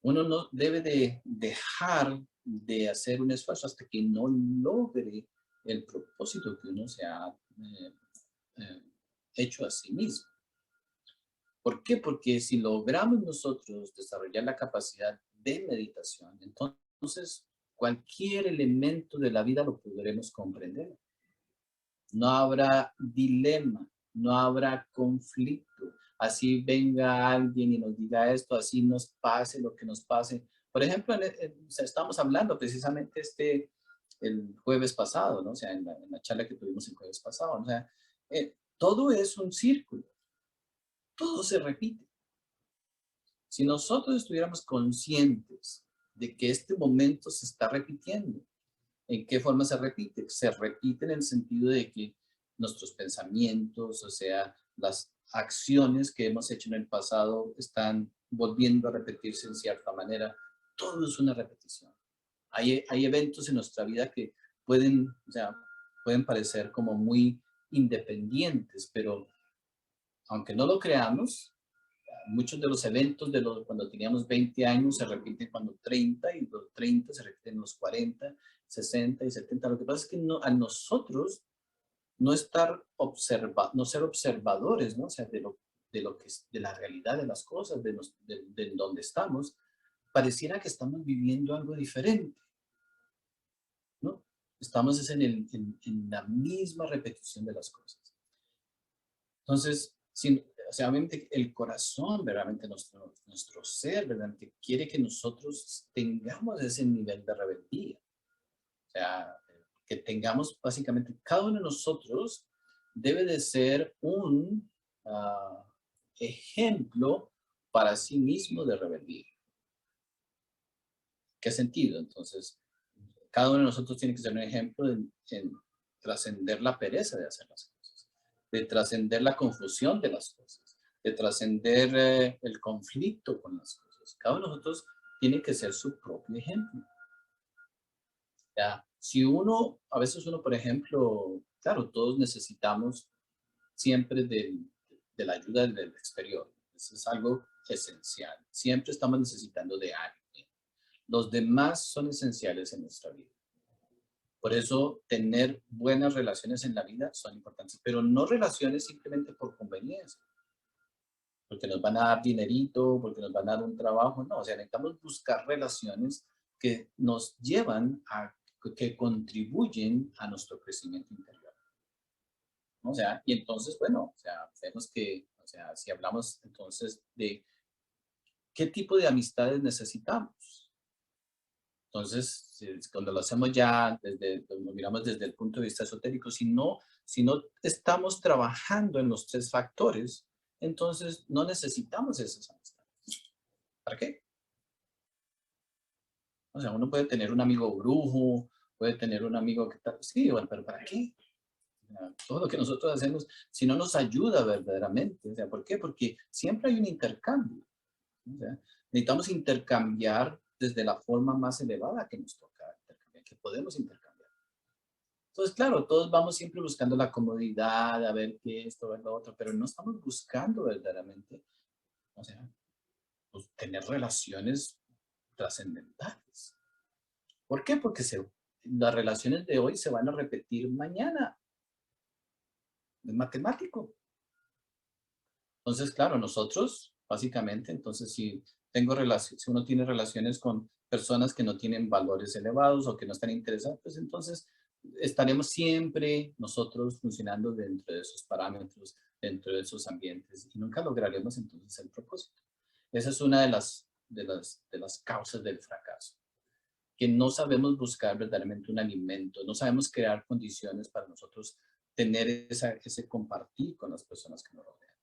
Uno no debe de dejar de hacer un esfuerzo hasta que no logre el propósito que uno se ha hecho a sí mismo. ¿Por qué? Porque si logramos nosotros desarrollar la capacidad de meditación, entonces cualquier elemento de la vida lo podremos comprender. No habrá dilema, no habrá conflicto. Así venga alguien y nos diga esto, así nos pase lo que nos pase. Por ejemplo, estamos hablando precisamente el jueves pasado, ¿no? O sea, en la charla que tuvimos el jueves pasado, ¿no? O sea, todo es un círculo, todo se repite. Si nosotros estuviéramos conscientes de que este momento se está repitiendo, ¿en qué forma se repite? Se repite en el sentido de que nuestros pensamientos, o sea, las acciones que hemos hecho en el pasado están volviendo a repetirse en cierta manera. Todo es una repetición. Hay eventos en nuestra vida que pueden, o sea, pueden parecer como muy independientes, pero aunque no lo creamos, muchos de los eventos cuando teníamos 20 años se repiten cuando 30 y los 30 se repiten en los 40, 60 y 70. Lo que pasa es que a nosotros no no ser observadores, ¿no? O sea, de la realidad de las cosas, de donde estamos, pareciera que estamos viviendo algo diferente, ¿no? Estamos en la misma repetición de las cosas. Entonces, o sea, obviamente el corazón, verdaderamente nuestro ser, verdaderamente quiere que nosotros tengamos ese nivel de rebeldía. O sea, que tengamos básicamente, cada uno de nosotros debe de ser un ejemplo para sí mismo de rebeldía. ¿Qué sentido? Entonces, cada uno de nosotros tiene que ser un ejemplo en trascender la pereza de hacer las cosas, de trascender la confusión de las cosas, de trascender el conflicto con las cosas. Cada uno de nosotros tiene que ser su propio ejemplo. ¿Ya? Si a veces uno, por ejemplo, claro, todos necesitamos siempre de la ayuda del exterior. Eso es algo esencial. Siempre estamos necesitando de alguien. Los demás son esenciales en nuestra vida. Por eso tener buenas relaciones en la vida son importantes, pero no relaciones simplemente por conveniencia, porque nos van a dar dinerito, porque nos van a dar un trabajo, no, o sea, necesitamos buscar relaciones que nos llevan que contribuyen a nuestro crecimiento interior. ¿No? O sea, y entonces, bueno, o sea, vemos que, o sea, si hablamos entonces de qué tipo de amistades necesitamos. Entonces, cuando lo hacemos ya, lo miramos desde el punto de vista esotérico, si no estamos trabajando en los tres factores, entonces no necesitamos esas amistades. ¿Para qué? O sea, uno puede tener un amigo brujo, puede tener un amigo que tal, sí, bueno, pero ¿para qué? Todo lo que nosotros hacemos, si no nos ayuda verdaderamente. O sea, ¿por qué? Porque siempre hay un intercambio. O sea, necesitamos intercambiar desde la forma más elevada que nos toca intercambiar, que podemos intercambiar. Entonces, claro, todos vamos siempre buscando la comodidad, a ver qué esto, ver lo otro, pero no estamos buscando verdaderamente, o sea, pues, tener relaciones trascendentales. ¿Por qué? Porque las relaciones de hoy se van a repetir mañana. Es matemático. Entonces, claro, nosotros, básicamente, entonces, si uno tiene relaciones con personas que no tienen valores elevados o que no están interesadas, pues entonces estaremos siempre nosotros funcionando dentro de esos parámetros, dentro de esos ambientes y nunca lograremos entonces el propósito. Esa es una de las causas del fracaso, que no sabemos buscar verdaderamente un alimento, no sabemos crear condiciones para nosotros tener ese compartir con las personas que nos rodean.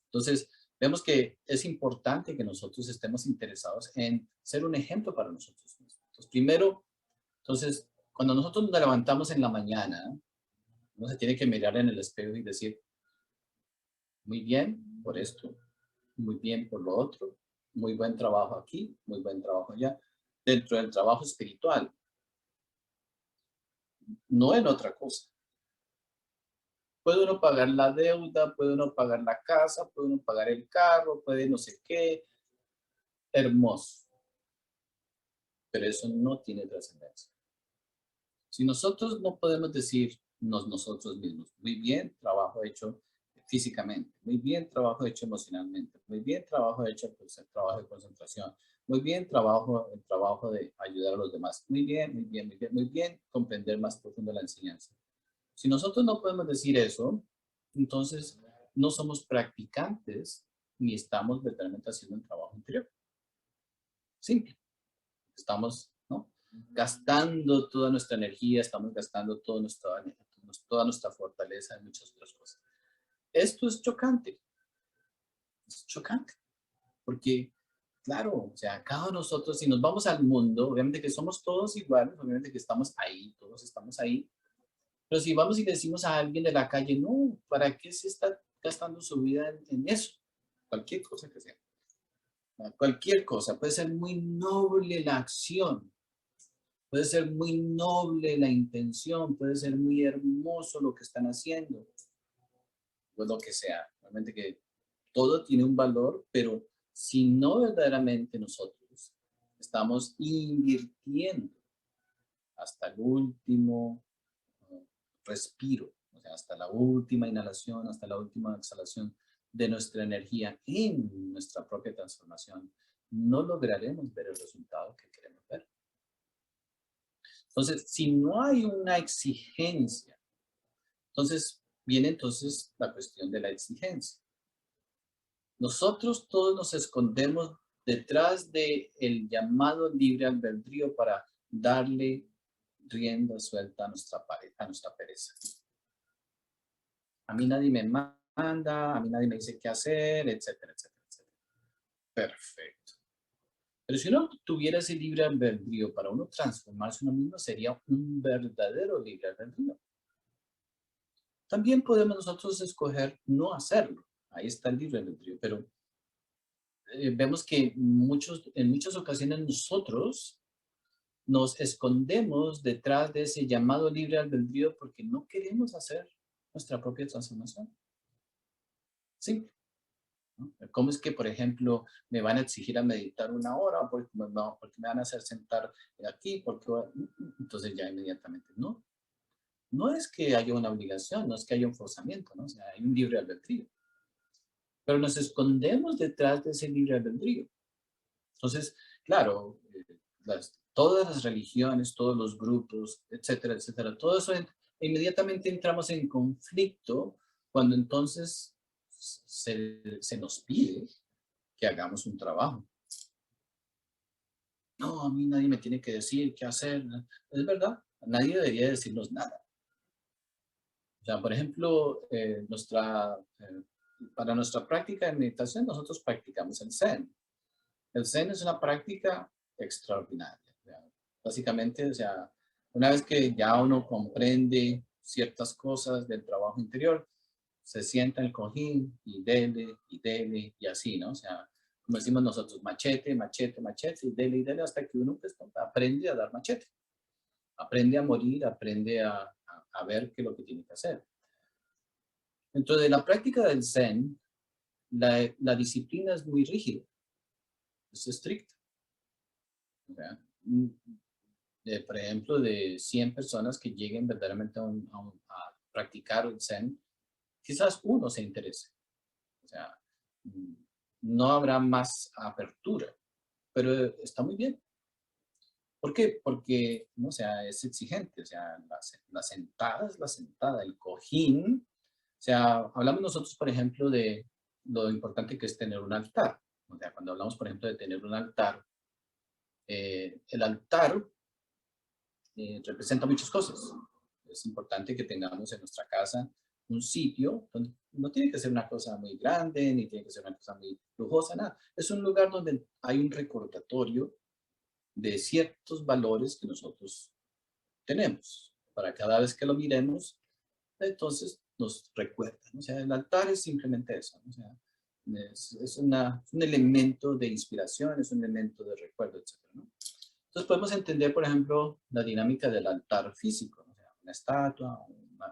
Entonces, vemos que es importante que nosotros estemos interesados en ser un ejemplo para nosotros mismos. Entonces, primero, entonces, cuando nosotros nos levantamos en la mañana, uno se tiene que mirar en el espejo y decir, muy bien, por esto, muy bien por lo otro, muy buen trabajo aquí, muy buen trabajo allá, dentro del trabajo espiritual, no en otra cosa. Puede uno pagar la deuda, puede uno pagar la casa, puede uno pagar el carro, puede no sé qué, hermoso, pero eso no tiene trascendencia. Si nosotros no podemos decir nosotros mismos, muy bien, trabajo hecho físicamente, muy bien, trabajo hecho emocionalmente, muy bien, trabajo hecho pues, el trabajo de concentración, muy bien, el trabajo de ayudar a los demás, muy bien, muy bien, muy bien, muy bien, comprender más profundo la enseñanza. Si nosotros no podemos decir eso, entonces no somos practicantes ni estamos verdaderamente haciendo un trabajo interior. Simple. Estamos, ¿no? Gastando toda nuestra energía, estamos gastando toda nuestra fortaleza en muchas otras cosas. Esto es chocante, porque, claro, o sea, cada uno de nosotros, si nos vamos al mundo, obviamente que somos todos iguales, obviamente que estamos ahí, todos estamos ahí, pero si vamos y le decimos a alguien de la calle, no, ¿para qué se está gastando su vida en eso? Cualquier cosa que sea. Cualquier cosa, puede ser muy noble la acción, puede ser muy noble la intención, puede ser muy hermoso lo que están haciendo, o lo que sea. Realmente que todo tiene un valor, pero si no verdaderamente nosotros estamos invirtiendo hasta el último respiro, o sea, hasta la última inhalación, hasta la última exhalación de nuestra energía en nuestra propia transformación, no lograremos ver el resultado que queremos ver. Entonces, si no hay una exigencia, entonces viene entonces la cuestión de la exigencia. Nosotros todos nos escondemos detrás del llamado libre albedrío para darle rienda suelta a nuestra pereza. A mí nadie me manda, a mí nadie me dice qué hacer, etcétera, etcétera, etcétera. Perfecto. Pero si uno tuviera ese libre albedrío para uno transformarse uno mismo, sería un verdadero libre albedrío. También podemos nosotros escoger no hacerlo. Ahí está el libre albedrío, pero vemos que en muchas ocasiones nosotros nos escondemos detrás de ese llamado libre albedrío porque no queremos hacer nuestra propia transformación. Simple. ¿No? ¿Cómo es que, por ejemplo, me van a exigir a meditar una hora? Porque me van a hacer sentar aquí, entonces ya inmediatamente no. No es que haya una obligación, no es que haya un forzamiento, ¿no? O sea, hay un libre albedrío. Pero nos escondemos detrás de ese libre albedrío. Entonces, claro, todas las religiones, todos los grupos, etcétera, etcétera, todo eso inmediatamente entramos en conflicto cuando entonces se nos pide que hagamos un trabajo. No, a mí nadie me tiene que decir qué hacer. Es verdad, nadie debería decirnos nada. O sea, por ejemplo, para nuestra práctica de meditación, nosotros practicamos el Zen. El Zen es una práctica extraordinaria. Básicamente, o sea, una vez que ya uno comprende ciertas cosas del trabajo interior, se sienta en el cojín y dele, y así, ¿no? O sea, como decimos nosotros, machete, machete, machete, y dele, hasta que uno pues, aprende a dar machete. Aprende a morir, aprende a ver qué es lo que tiene que hacer. Dentro de la práctica del Zen, la disciplina es muy rígida, es estricta. ¿Verdad? Por ejemplo, de 100 personas que lleguen verdaderamente a practicar el Zen, quizás uno se interese. O sea, no habrá más apertura, pero está muy bien. ¿Por qué? Porque, ¿no? O sea, es exigente. O sea, la sentada es la sentada, el cojín. O sea, hablamos nosotros, por ejemplo, de lo importante que es tener un altar. O sea, cuando hablamos, por ejemplo, de tener un altar, el altar representa muchas cosas. Es importante que tengamos en nuestra casa un sitio donde no tiene que ser una cosa muy grande, ni tiene que ser una cosa muy lujosa, nada. Es un lugar donde hay un recordatorio de ciertos valores que nosotros tenemos. Para cada vez que lo miremos, entonces nos recuerda, ¿no? O sea, el altar es simplemente eso, ¿no? O sea, es un elemento de inspiración, es un elemento de recuerdo, etc., ¿no? Entonces podemos entender, por ejemplo, la dinámica del altar físico, ¿no? O sea, una estatua,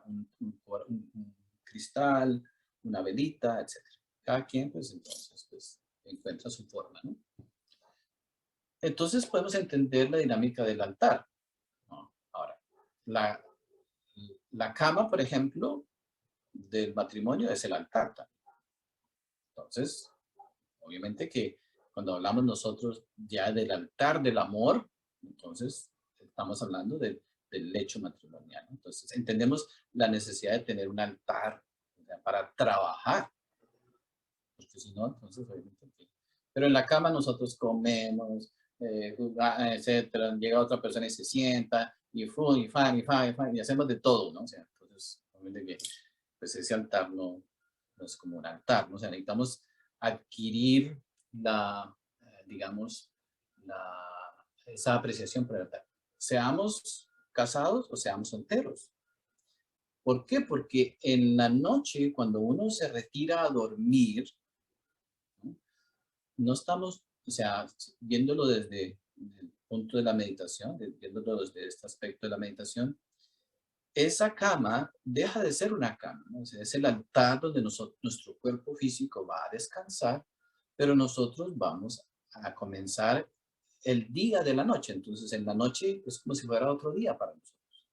un cristal, una velita, etc. Cada quien, pues, entonces, pues, encuentra su forma, ¿no? Entonces podemos entender la dinámica del altar, ¿no? Ahora, la cama, por ejemplo, del matrimonio es el altar también. Entonces, obviamente que cuando hablamos nosotros ya del altar del amor, entonces estamos hablando del lecho matrimonial, ¿no? Entonces entendemos la necesidad de tener un altar, o sea, para trabajar, porque si no, entonces obviamente que... Pero en la cama nosotros comemos, etcétera, llega otra persona y se sienta, y fun, y fan, y fan, y fan, y hacemos de todo, ¿no? O sea, entonces, obviamente que pues ese altar no es como un altar, ¿no? O sea, necesitamos adquirir digamos, esa apreciación por el altar. Seamos casados o seamos solteros. ¿Por qué? Porque en la noche, cuando uno se retira a dormir, no estamos, o sea, viéndolo desde el punto de la meditación, viéndolo desde este aspecto de la meditación, esa cama deja de ser una cama, ¿no? O sea, es el altar donde nuestro cuerpo físico va a descansar, pero nosotros vamos a comenzar el día de la noche. Entonces, en la noche es como si fuera otro día para nosotros.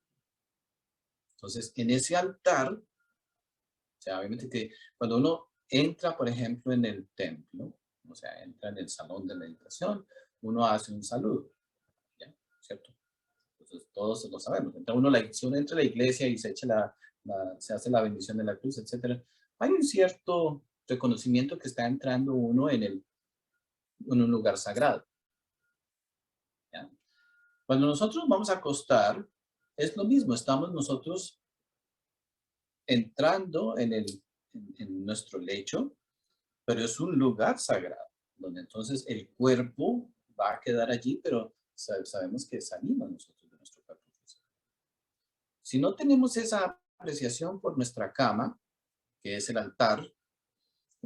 Entonces, en ese altar, o sea, obviamente que cuando uno entra, por ejemplo, en el templo, o sea, entra en el salón de meditación, uno hace un saludo, ¿ya? ¿Cierto? Entonces, todos lo sabemos. Entra uno, si uno entra a la iglesia y se hace la bendición de la cruz, etcétera, hay un cierto reconocimiento que está entrando uno en un lugar sagrado, ¿ya? Cuando nosotros vamos a acostar, es lo mismo. Estamos nosotros entrando en nuestro lecho, pero es un lugar sagrado, donde entonces el cuerpo va a quedar allí, pero sabemos que salimos nosotros de nuestro cuerpo físico. Si no tenemos esa apreciación por nuestra cama, que es el altar,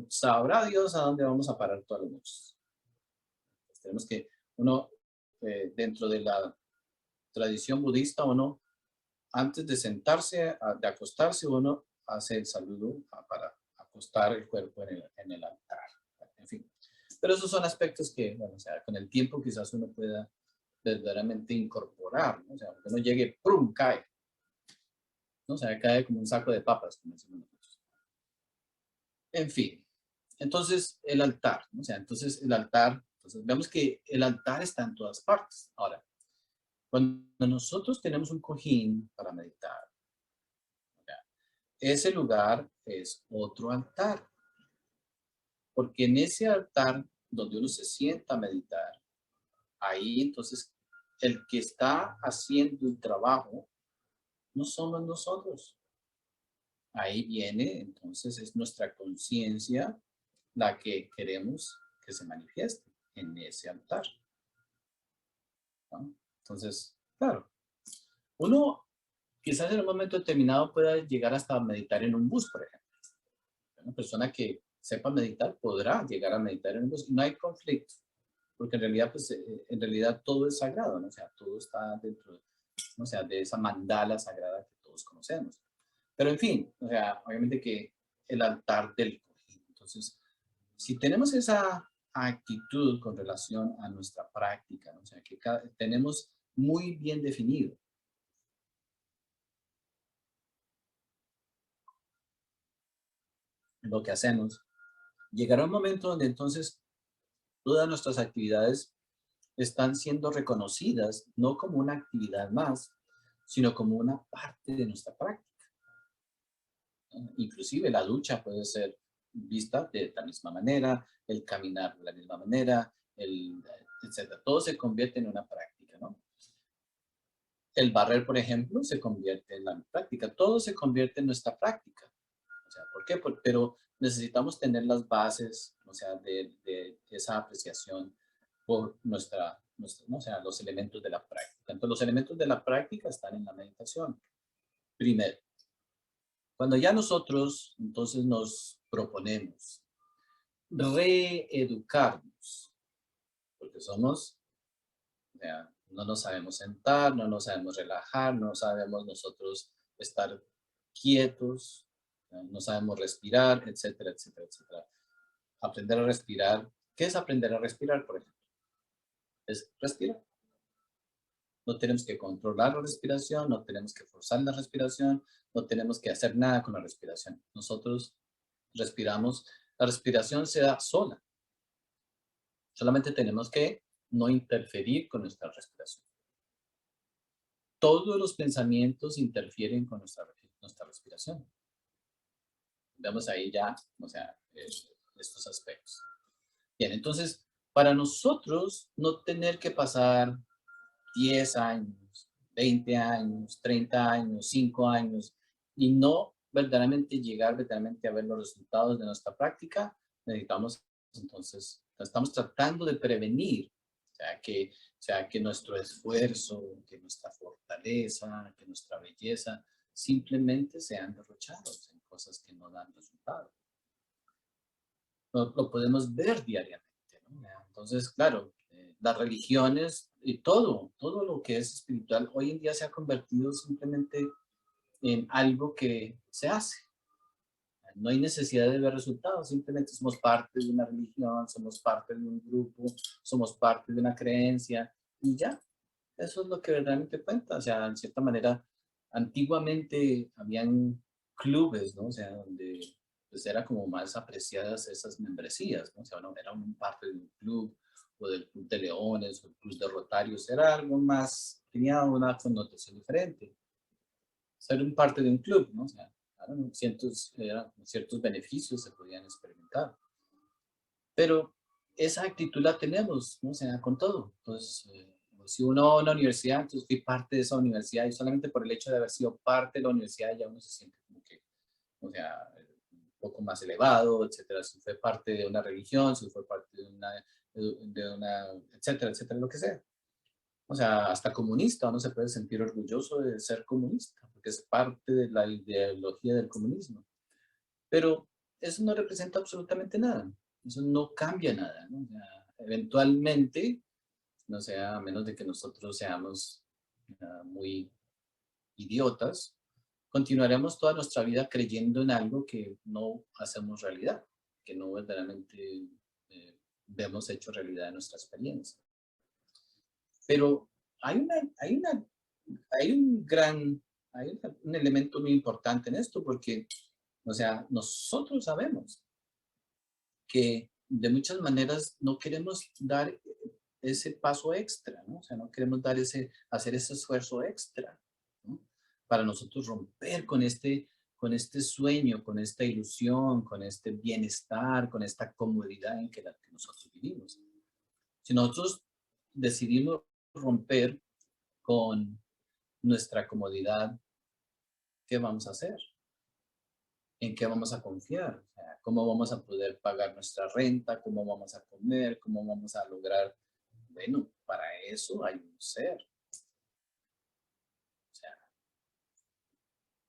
sabrá Dios a dónde vamos a parar todas las noches. Pues tenemos que, uno, dentro de la tradición budista, uno, antes de sentarse, de acostarse, uno hace el saludo para acostar el cuerpo en el altar. En fin. Pero esos son aspectos que, bueno, o sea, con el tiempo quizás uno pueda verdaderamente incorporar, ¿no? O sea, que uno llegue, ¡prum!, cae, ¿no? O sea, cae como un saco de papas, como decimos nosotros. En fin, entonces el altar, ¿no? O sea, entonces el altar, entonces vemos que el altar está en todas partes. Ahora, cuando nosotros tenemos un cojín para meditar, ese lugar es otro altar, porque en ese altar donde uno se sienta a meditar, ahí entonces el que está haciendo el trabajo no somos nosotros. Ahí viene, entonces es nuestra conciencia la que queremos que se manifieste en ese altar, ¿no? Entonces, claro, uno quizás en un momento determinado pueda llegar hasta meditar en un bus, por ejemplo. Una persona que sepa meditar podrá llegar a meditar en un bus. No hay conflicto, porque en realidad, pues, en realidad todo es sagrado, ¿no? O sea, todo está dentro, ¿no? O sea, de esa mandala sagrada que todos conocemos. Pero en fin, o sea, obviamente que el altar del cojín. Entonces, si tenemos esa actitud con relación a nuestra práctica, ¿no? O sea, que tenemos muy bien definido lo que hacemos, llegará un momento donde entonces todas nuestras actividades están siendo reconocidas no como una actividad más, sino como una parte de nuestra práctica, ¿no? Inclusive la ducha puede ser vista de la misma manera, el caminar de la misma manera, etc. Todo se convierte en una práctica, ¿no? El barrer, por ejemplo, se convierte en la práctica. Todo se convierte en nuestra práctica. O sea, ¿por qué? Pero necesitamos tener las bases, o sea, de esa apreciación por ¿no? O sea, los elementos de la práctica. Entonces, los elementos de la práctica están en la meditación. Primero, cuando ya nosotros entonces nos proponemos reeducarnos, porque somos, o sea, no nos sabemos sentar, no nos sabemos relajar, no sabemos nosotros estar quietos, no sabemos respirar, etcétera, etcétera, etcétera. Aprender a respirar. ¿Qué es aprender a respirar, por ejemplo? Es respirar. No tenemos que controlar la respiración, no tenemos que forzar la respiración, no tenemos que hacer nada con la respiración. Nosotros respiramos, la respiración se da sola. Solamente tenemos que no interferir con nuestra respiración. Todos los pensamientos interfieren con nuestra respiración. Vemos ahí ya, o sea, estos aspectos. Bien, entonces, para nosotros no tener que pasar 10 años, 20 años, 30 años, 5 años, y no verdaderamente llegar verdaderamente a ver los resultados de nuestra práctica, necesitamos entonces, estamos tratando de prevenir, o sea que nuestro esfuerzo, que nuestra fortaleza, que nuestra belleza, simplemente sean derrochados en cosas que no dan resultados. Lo podemos ver diariamente, ¿no? Entonces, claro, las religiones y todo lo que es espiritual, hoy en día se ha convertido simplemente en algo que se hace. No hay necesidad de ver resultados, simplemente somos parte de una religión, somos parte de un grupo, somos parte de una creencia y ya. Eso es lo que verdaderamente cuenta. O sea, en cierta manera, antiguamente habían clubes, ¿no? O sea, donde pues era como más apreciadas esas membresías, ¿no? O sea, era un parte de un club o del club de leones o el club de rotarios, era algo más, tenía una connotación diferente. Ser un parte de un club, ¿no? O sea, ciertos beneficios se podían experimentar. Pero esa actitud la tenemos, ¿no? O sea, con todo. Entonces, si uno va a una universidad, entonces fui parte de esa universidad y solamente por el hecho de haber sido parte de la universidad ya uno se siente como que, o sea, un poco más elevado, etcétera. Si fue parte de una religión, si fue parte de una, etcétera, etcétera, lo que sea. O sea, hasta comunista, uno se puede sentir orgulloso de ser comunista, porque es parte de la ideología del comunismo. Pero eso no representa absolutamente nada. Eso no cambia nada, ¿no? O sea, eventualmente, no sea, a menos de que nosotros seamos muy idiotas, continuaremos toda nuestra vida creyendo en algo que no hacemos realidad, que no verdaderamente vemos hecho realidad en nuestra experiencia. Pero hay una, hay una, hay un gran, un elemento muy importante en esto, porque, o sea, nosotros sabemos que de muchas maneras no queremos dar ese paso extra, ¿no? O sea, no queremos hacer ese esfuerzo extra, ¿no? Para nosotros romper con este sueño, con esta ilusión, con este bienestar, con esta comodidad en que nosotros vivimos. Si nosotros decidimos romper con nuestra comodidad, ¿qué vamos a hacer? ¿En qué vamos a confiar? O sea, ¿cómo vamos a poder pagar nuestra renta? ¿Cómo vamos a comer? ¿Cómo vamos a lograr? Bueno, para eso hay un ser. O sea,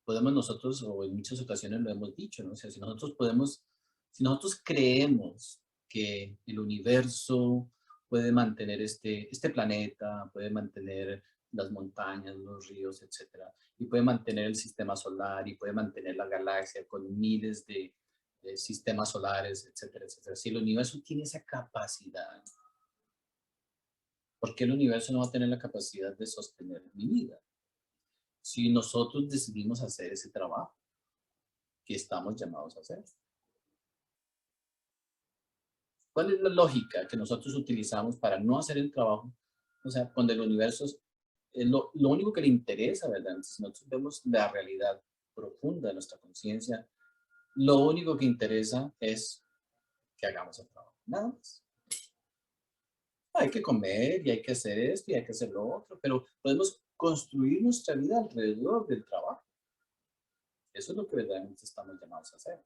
podemos nosotros, o en muchas ocasiones lo hemos dicho, ¿no? O sea, si nosotros creemos que el universo puede mantener este planeta, puede mantener las montañas, los ríos, etcétera, y puede mantener el sistema solar y puede mantener la galaxia con miles de sistemas solares, etcétera, etcétera. Si el universo tiene esa capacidad, ¿por qué el universo no va a tener la capacidad de sostener mi vida? Si nosotros decidimos hacer ese trabajo que estamos llamados a hacer. ¿Cuál es la lógica que nosotros utilizamos para no hacer el trabajo? O sea, cuando el universo es lo único que le interesa, ¿verdad? Si nosotros vemos la realidad profunda de nuestra conciencia, lo único que interesa es que hagamos el trabajo, nada más. Hay que comer y hay que hacer esto y hay que hacer lo otro, pero podemos construir nuestra vida alrededor del trabajo. Eso es lo que verdaderamente estamos llamados a hacer.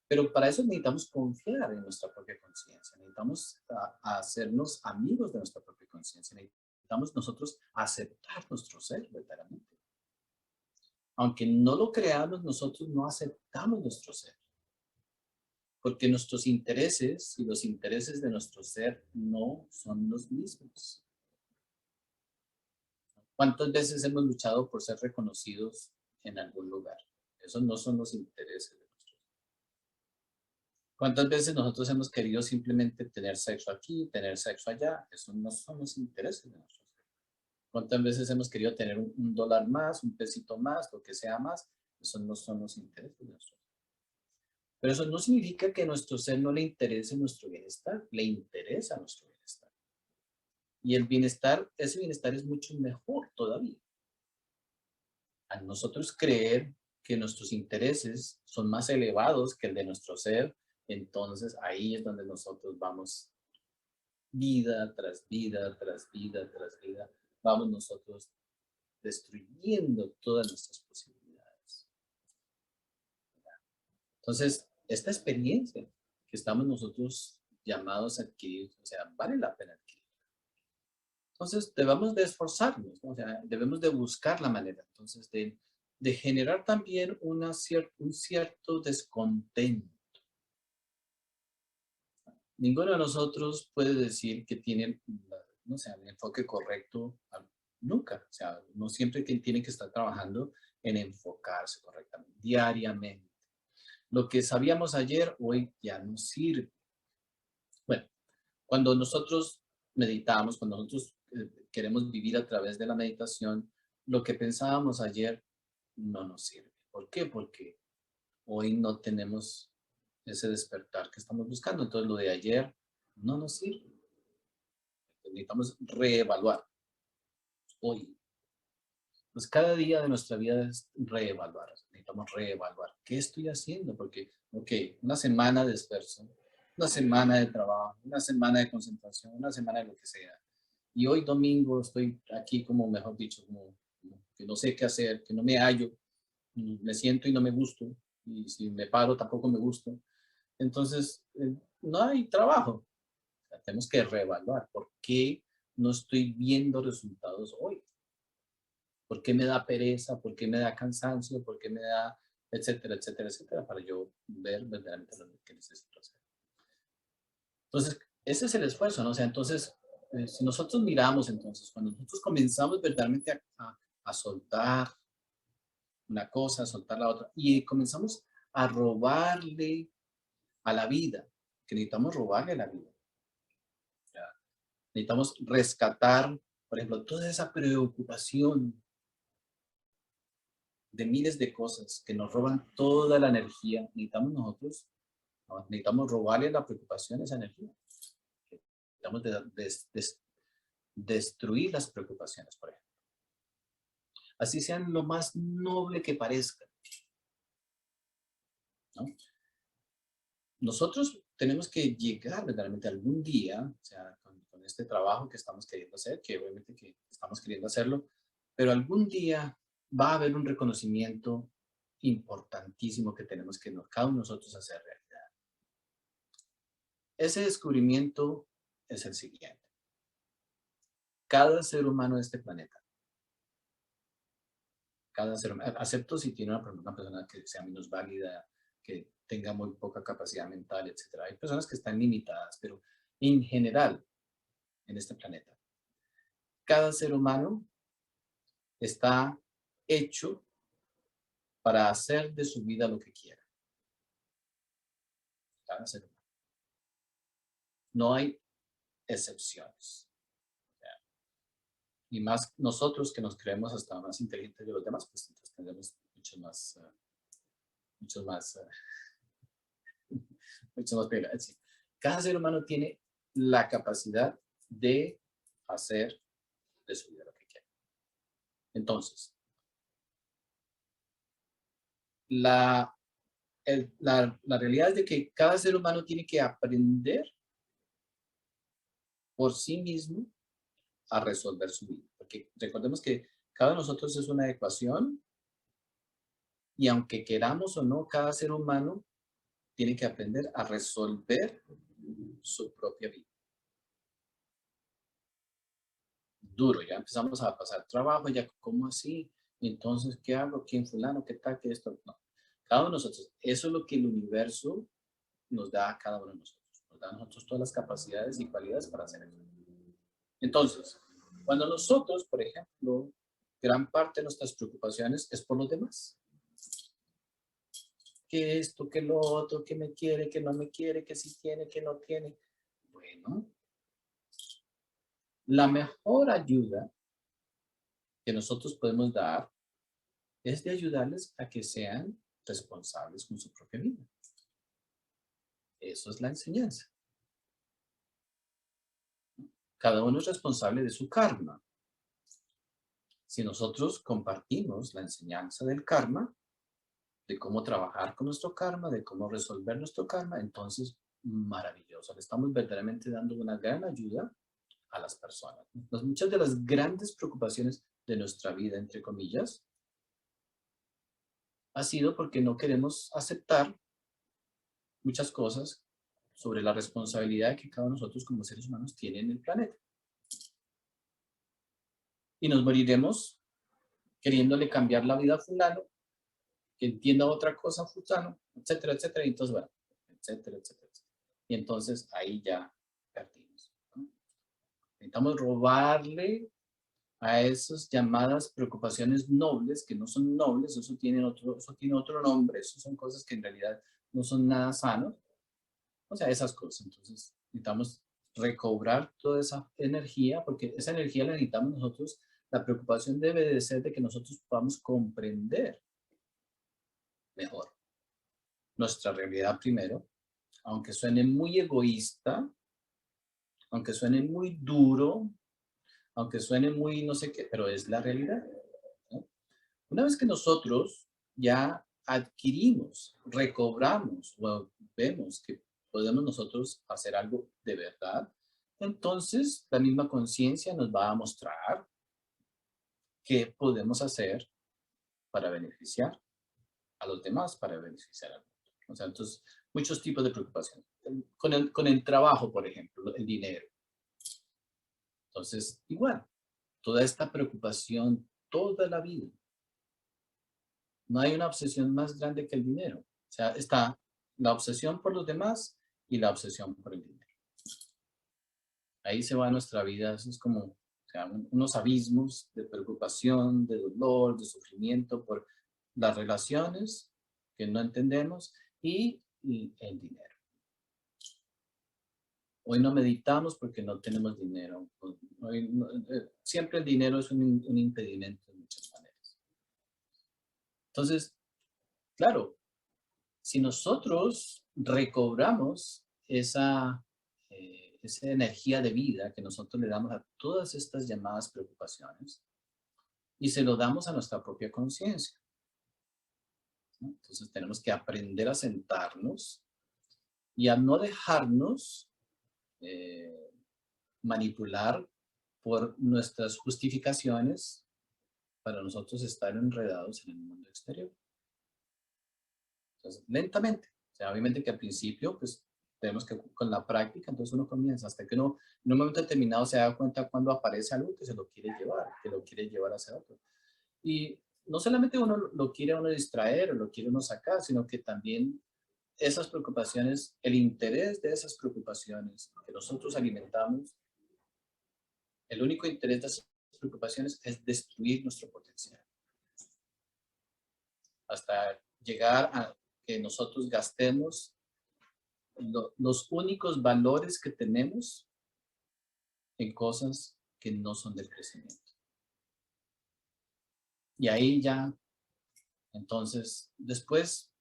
Pero para eso necesitamos confiar en nuestra propia conciencia, necesitamos hacernos amigos de nuestra propia conciencia, necesitamos nosotros aceptar nuestro ser verdaderamente. Aunque no lo creamos, nosotros no aceptamos nuestro ser. Porque nuestros intereses y los intereses de nuestro ser no son los mismos. ¿Cuántas veces hemos luchado por ser reconocidos en algún lugar? Esos no son los intereses de nuestro ser. ¿Cuántas veces nosotros hemos querido simplemente tener sexo aquí, tener sexo allá? Esos no son los intereses de nuestro ser. ¿Cuántas veces hemos querido tener un dólar más, un pesito más, lo que sea más? Esos no son los intereses de nuestro ser. Pero eso no significa que a nuestro ser no le interese nuestro bienestar, le interesa nuestro bienestar. Y el bienestar, ese bienestar es mucho mejor todavía. Al nosotros creer que nuestros intereses son más elevados que el de nuestro ser, entonces ahí es donde nosotros vamos vida tras vida, tras vida, tras vida, vamos nosotros destruyendo todas nuestras posibilidades. Entonces, esta experiencia que estamos nosotros llamados a adquirir, o sea, vale la pena adquirir. Entonces, debemos de esforzarnos, ¿no? O sea, debemos de buscar la manera, entonces, de generar también un cierto descontento. Ninguno de nosotros puede decir que tiene, no sé, el enfoque correcto nunca. O sea, no siempre tiene que estar trabajando en enfocarse correctamente, diariamente. Lo que sabíamos ayer, hoy ya no sirve. Bueno, cuando nosotros meditamos, cuando nosotros queremos vivir a través de la meditación, lo que pensábamos ayer no nos sirve. ¿Por qué? Porque hoy no tenemos ese despertar que estamos buscando. Entonces, lo de ayer no nos sirve. Necesitamos reevaluar hoy. Pues cada día de nuestra vida es reevaluar. Necesitamos reevaluar. ¿Qué estoy haciendo? Porque, ok, una semana de esfuerzo, una semana de trabajo, una semana de concentración, una semana de lo que sea. Y hoy domingo estoy aquí como, mejor dicho, como que no sé qué hacer, que no me hallo, me siento y no me gusto. Y si me paro tampoco me gusto. Entonces, no hay trabajo. O sea, tenemos que reevaluar. ¿Por qué no estoy viendo resultados hoy? ¿Por qué me da pereza? ¿Por qué me da cansancio? ¿Por qué me da etcétera, etcétera, etcétera? Para yo ver verdaderamente lo que necesito hacer. Entonces, ese es el esfuerzo, ¿no? O sea, entonces, si nosotros miramos, entonces, cuando nosotros comenzamos verdaderamente a soltar una cosa, a soltar la otra, y comenzamos a robarle a la vida, que necesitamos robarle a la vida. ¿Ya? Necesitamos rescatar, por ejemplo, toda esa preocupación de miles de cosas que nos roban toda la energía. Necesitamos nosotros, ¿no? Necesitamos robarle la preocupación a esa energía. Necesitamos destruir las preocupaciones, por ejemplo. Así sean lo más noble que parezca, ¿no? Nosotros tenemos que llegar verdaderamente algún día, o sea, con este trabajo que estamos queriendo hacer, que obviamente que estamos queriendo hacerlo, pero algún día va a haber un reconocimiento importantísimo que tenemos que cada uno de nosotros hacer realidad. Ese descubrimiento es el siguiente. Cada ser humano de este planeta, cada ser humano, acepto si tiene una persona que sea menos válida, que tenga muy poca capacidad mental, etc. Hay personas que están limitadas, pero en general, en este planeta, cada ser humano está hecho para hacer de su vida lo que quiera. Cada ser humano. No hay excepciones. Y más nosotros que nos creemos hasta más inteligentes que los demás, pues entonces tenemos mucho más privilegios. Cada ser humano tiene la capacidad de hacer de su vida lo que quiera. Entonces, la realidad es de que cada ser humano tiene que aprender por sí mismo a resolver su vida. Porque recordemos que cada uno de nosotros es una ecuación y aunque queramos o no, cada ser humano tiene que aprender a resolver su propia vida. Duro, ya empezamos a pasar trabajo, ya, ¿cómo así? Y entonces, ¿qué hago? ¿Quién fulano? ¿Qué tal? ¿Qué esto? No. Cada uno de nosotros, eso es lo que el universo nos da a cada uno de nosotros. Nos da a nosotros todas las capacidades y cualidades para hacer eso. Entonces, cuando nosotros, por ejemplo, gran parte de nuestras preocupaciones es por los demás. Que esto, que lo otro, que me quiere, que no me quiere, que sí tiene, que no tiene. Bueno, la mejor ayuda que nosotros podemos dar es de ayudarles a que sean responsables con su propia vida. Eso es la enseñanza. Cada uno es responsable de su karma. Si nosotros compartimos la enseñanza del karma, de cómo trabajar con nuestro karma, de cómo resolver nuestro karma, entonces, maravilloso. Le estamos verdaderamente dando una gran ayuda a las personas. Muchas de las grandes preocupaciones de nuestra vida, entre comillas, ha sido porque no queremos aceptar muchas cosas sobre la responsabilidad que cada uno de nosotros como seres humanos tiene en el planeta. Y nos moriremos queriéndole cambiar la vida a fulano, que entienda otra cosa a fulano, etcétera, etcétera. Y entonces, bueno, etcétera, etcétera, etcétera. Y entonces ahí ya perdimos, ¿no? Necesitamos robarle a esas llamadas preocupaciones nobles, que no son nobles, eso tiene otro nombre, eso son cosas que en realidad no son nada sanos. O sea, esas cosas. Entonces, necesitamos recobrar toda esa energía, porque esa energía la necesitamos nosotros. La preocupación debe de ser de que nosotros podamos comprender mejor nuestra realidad primero, aunque suene muy egoísta, aunque suene muy duro, aunque suene muy no sé qué, pero es la realidad, ¿no? Una vez que nosotros ya adquirimos, recobramos o vemos que podemos nosotros hacer algo de verdad, entonces la misma conciencia nos va a mostrar qué podemos hacer para beneficiar a los demás, para beneficiar al mundo. O sea, entonces, muchos tipos de preocupaciones. Con el trabajo, por ejemplo, el dinero. Entonces, igual, toda esta preocupación toda la vida. No hay una obsesión más grande que el dinero. O sea, está la obsesión por los demás y la obsesión por el dinero. Ahí se va nuestra vida. Eso es como, o sea, unos abismos de preocupación, de dolor, de sufrimiento por las relaciones que no entendemos y el dinero. Hoy no meditamos porque no tenemos dinero. Siempre el dinero es un impedimento de muchas maneras. Entonces, claro, si nosotros recobramos esa energía de vida que nosotros le damos a todas estas llamadas preocupaciones y se lo damos a nuestra propia conciencia, ¿no? Entonces tenemos que aprender a sentarnos y a no dejarnos manipular por nuestras justificaciones para nosotros estar enredados en el mundo exterior. Entonces, lentamente. O sea, obviamente que al principio, pues, tenemos que, con la práctica, entonces uno comienza, hasta que uno, en un momento determinado, se da cuenta cuando aparece algo que se lo quiere llevar, que lo quiere llevar hacia otro. Y no solamente uno lo quiere uno distraer o lo quiere uno sacar, sino que también esas preocupaciones, el interés de esas preocupaciones que nosotros alimentamos, el único interés de esas preocupaciones es destruir nuestro potencial. Hasta llegar a que nosotros gastemos los únicos valores que tenemos en cosas que no son del crecimiento. Y ahí ya, entonces, después,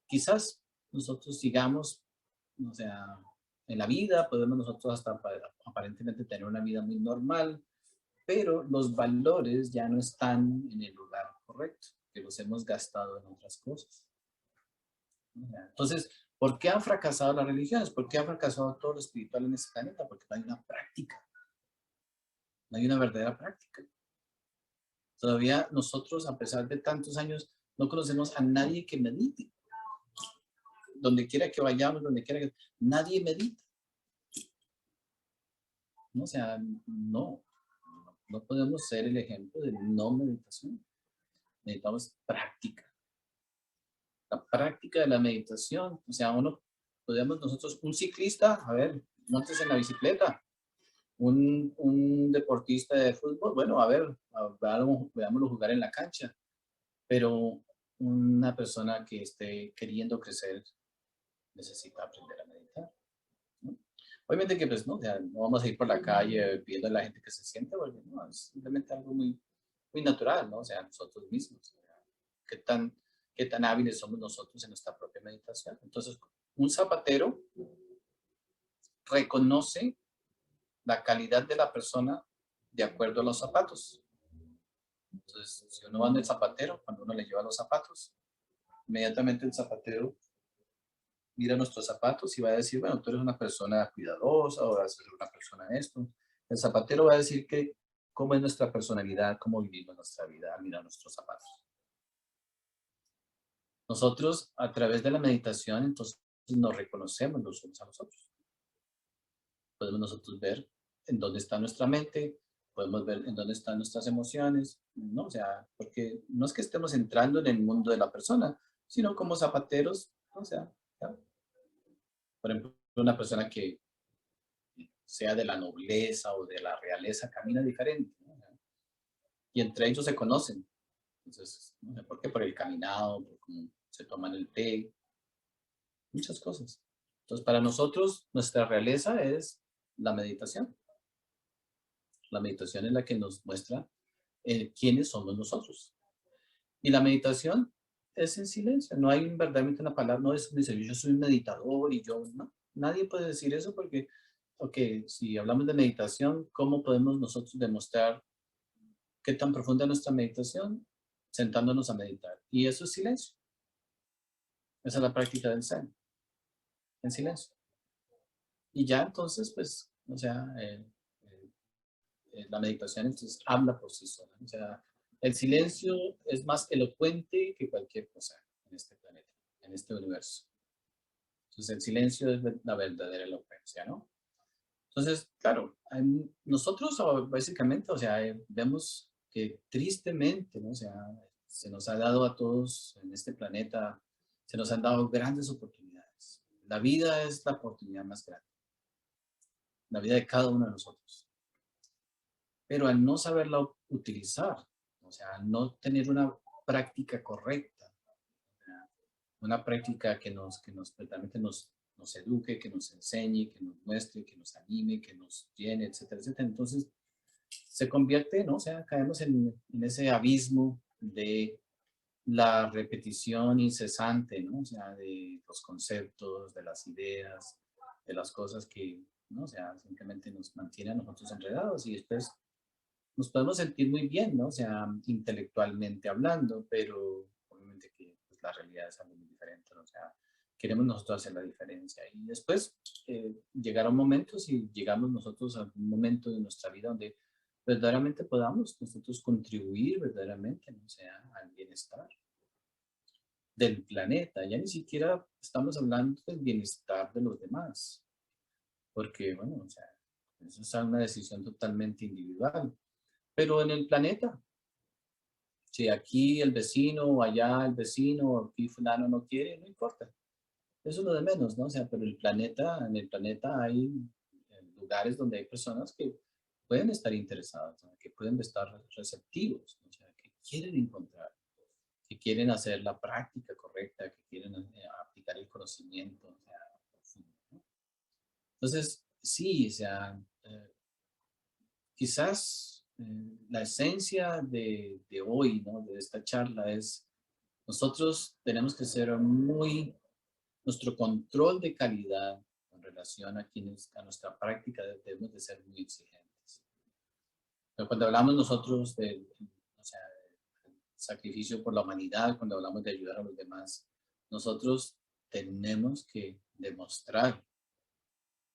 quizás nosotros sigamos, o sea, en la vida, podemos nosotros hasta aparentemente tener una vida muy normal, pero los valores ya no están en el lugar correcto, que los hemos gastado en otras cosas. Entonces, ¿por qué han fracasado las religiones? ¿Por qué ha fracasado todo lo espiritual en este planeta? Porque no hay una práctica. No hay una verdadera práctica. Todavía nosotros, a pesar de tantos años, no conocemos a nadie que medite. Donde quiera que vayamos, donde quiera que... Nadie medita. ¿No? O sea, no podemos ser el ejemplo de no meditación. Necesitamos práctica. La práctica de la meditación, o sea, uno podemos nosotros, un ciclista, a ver, montes en la bicicleta, un deportista de fútbol, bueno, a ver, veámoslo jugar en la cancha, pero una persona que esté queriendo crecer necesita aprender a meditar, ¿no? Obviamente que pues no, o sea, no vamos a ir por la calle pidiendo a la gente que se siente, porque no, es simplemente algo muy natural, ¿no? O sea, nosotros mismos, o sea, qué tan hábiles somos nosotros en nuestra propia meditación. Entonces, un zapatero reconoce la calidad de la persona de acuerdo a los zapatos. Entonces, si uno va en el zapatero, cuando uno le lleva los zapatos, inmediatamente el zapatero mira nuestros zapatos y va a decir, bueno, tú eres una persona cuidadosa o vas a ser una persona esto. El zapatero va a decir que cómo es nuestra personalidad, cómo vivimos nuestra vida al mirar nuestros zapatos. Nosotros, a través de la meditación, entonces nos reconocemos los unos a los otros. Podemos nosotros ver en dónde está nuestra mente, podemos ver en dónde están nuestras emociones, ¿no? O sea, porque no es que estemos entrando en el mundo de la persona, sino como zapateros, o sea, ¿ya? Por ejemplo, una persona que sea de la nobleza o de la realeza camina diferente, ¿no? Y entre ellos se conocen. Entonces, no sé por qué, por el caminado, por cómo se toman el té, muchas cosas. Entonces, para nosotros, nuestra realeza es la meditación. La meditación es la que nos muestra quiénes somos nosotros. Y la meditación es en silencio. No hay verdaderamente una palabra, no es decir, yo soy un meditador y yo, no. Nadie puede decir eso porque, ok, si hablamos de meditación, ¿cómo podemos nosotros demostrar qué tan profunda es nuestra meditación? Sentándonos a meditar. Y eso es silencio. Esa es la práctica del Zen, en silencio. Y ya entonces, pues, o sea, la meditación entonces habla por sí sola. O sea, el silencio es más elocuente que cualquier cosa en este planeta, en este universo. Entonces, el silencio es la verdadera elocuencia, ¿no? Entonces, claro, nosotros básicamente, o sea, vemos que tristemente, ¿no? O sea, se nos ha dado a todos en este planeta, se nos han dado grandes oportunidades. La vida es la oportunidad más grande, la vida de cada uno de nosotros. Pero al no saberla utilizar, o sea, al no tener una práctica correcta, una práctica que nos verdaderamente nos eduque, que nos enseñe, que nos muestre, que nos anime, que nos llene, etcétera, etcétera. Entonces, se convierte, ¿no? O sea, caemos en ese abismo de la repetición incesante, ¿no? O sea, de los conceptos, de las ideas, de las cosas que, ¿no? O sea, simplemente nos mantienen a nosotros enredados y después nos podemos sentir muy bien, ¿no? O sea, intelectualmente hablando, pero obviamente que pues, la realidad es algo muy diferente, ¿no? O sea, queremos nosotros hacer la diferencia. Y después llegará un momento, si llegamos nosotros a un momento de nuestra vida donde verdaderamente podamos nosotros contribuir verdaderamente, ¿no? O sea, al bienestar del planeta. Ya ni siquiera estamos hablando del bienestar de los demás, porque, bueno, o sea, eso es una decisión totalmente individual. Pero en el planeta, si aquí el vecino o allá el vecino o aquí fulano no quiere, no importa. Eso es lo de menos, ¿no? O sea, pero en el planeta hay lugares donde hay personas que pueden estar interesadas, ¿no? Que pueden estar receptivos, ¿no? O sea, que quieren encontrar, que quieren hacer la práctica correcta, que quieren aplicar el conocimiento, o sea, profundo, ¿no? Entonces, sí, o sea, quizás la esencia de hoy, ¿no? De esta charla es, nosotros tenemos que ser nuestro control de calidad en relación a nuestra práctica debemos de ser muy exigentes. Pero cuando hablamos nosotros del o sea, sacrificio por la humanidad, cuando hablamos de ayudar a los demás, nosotros tenemos que demostrar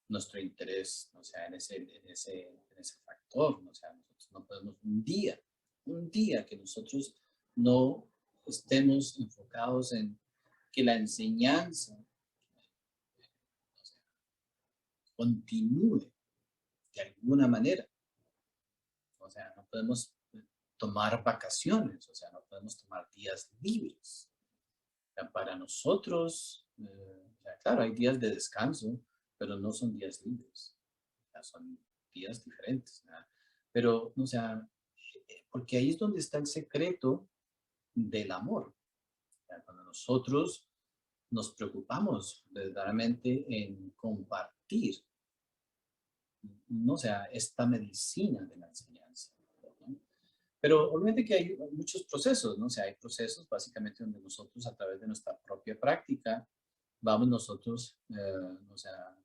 nuestro interés, o sea, en ese factor, o sea, nosotros no podemos un día que nosotros no estemos enfocados en que la enseñanza o sea, continúe de alguna manera, o sea, no podemos tomar vacaciones, o sea, no podemos tomar días libres. O sea, para nosotros, o sea, claro, hay días de descanso, pero no son días libres, o sea, son días diferentes, ¿verdad? Pero, o sea, porque ahí es donde está el secreto del amor. O sea, cuando nosotros nos preocupamos verdaderamente en compartir, ¿no? O sea, esta medicina de la enseñanza, ¿no? Pero obviamente que hay muchos procesos, ¿no? O sea, hay procesos básicamente donde nosotros a través de nuestra propia práctica vamos nosotros, o sea,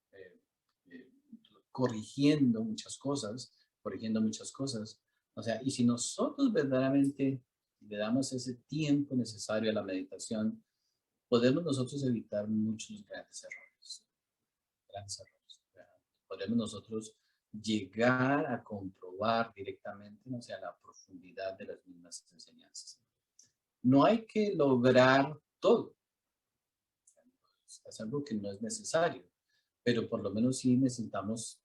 corrigiendo muchas cosas, corrigiendo muchas cosas. O sea, y si nosotros verdaderamente le damos ese tiempo necesario a la meditación, podemos nosotros evitar muchos grandes errores, grandes errores. ¿Verdad? Podemos nosotros llegar a comprobar directamente, ¿no? O sea, la profundidad de las mismas enseñanzas. No hay que lograr todo, es algo que no es necesario, pero por lo menos sí necesitamos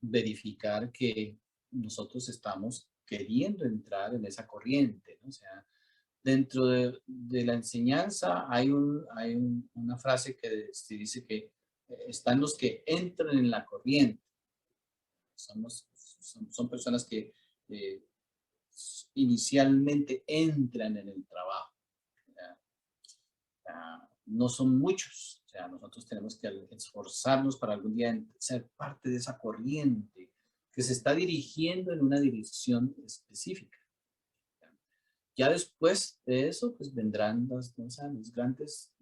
verificar que nosotros estamos queriendo entrar en esa corriente, ¿no? O sea, dentro de la enseñanza una frase que se dice que están los que entran en la corriente. Son personas que eh, inicialmente entran en el trabajo. No son muchos. O sea, nosotros tenemos que esforzarnos para algún día ser parte de esa corriente que se está dirigiendo en una dirección específica. Ya después de eso, pues vendrán o sea, los grandes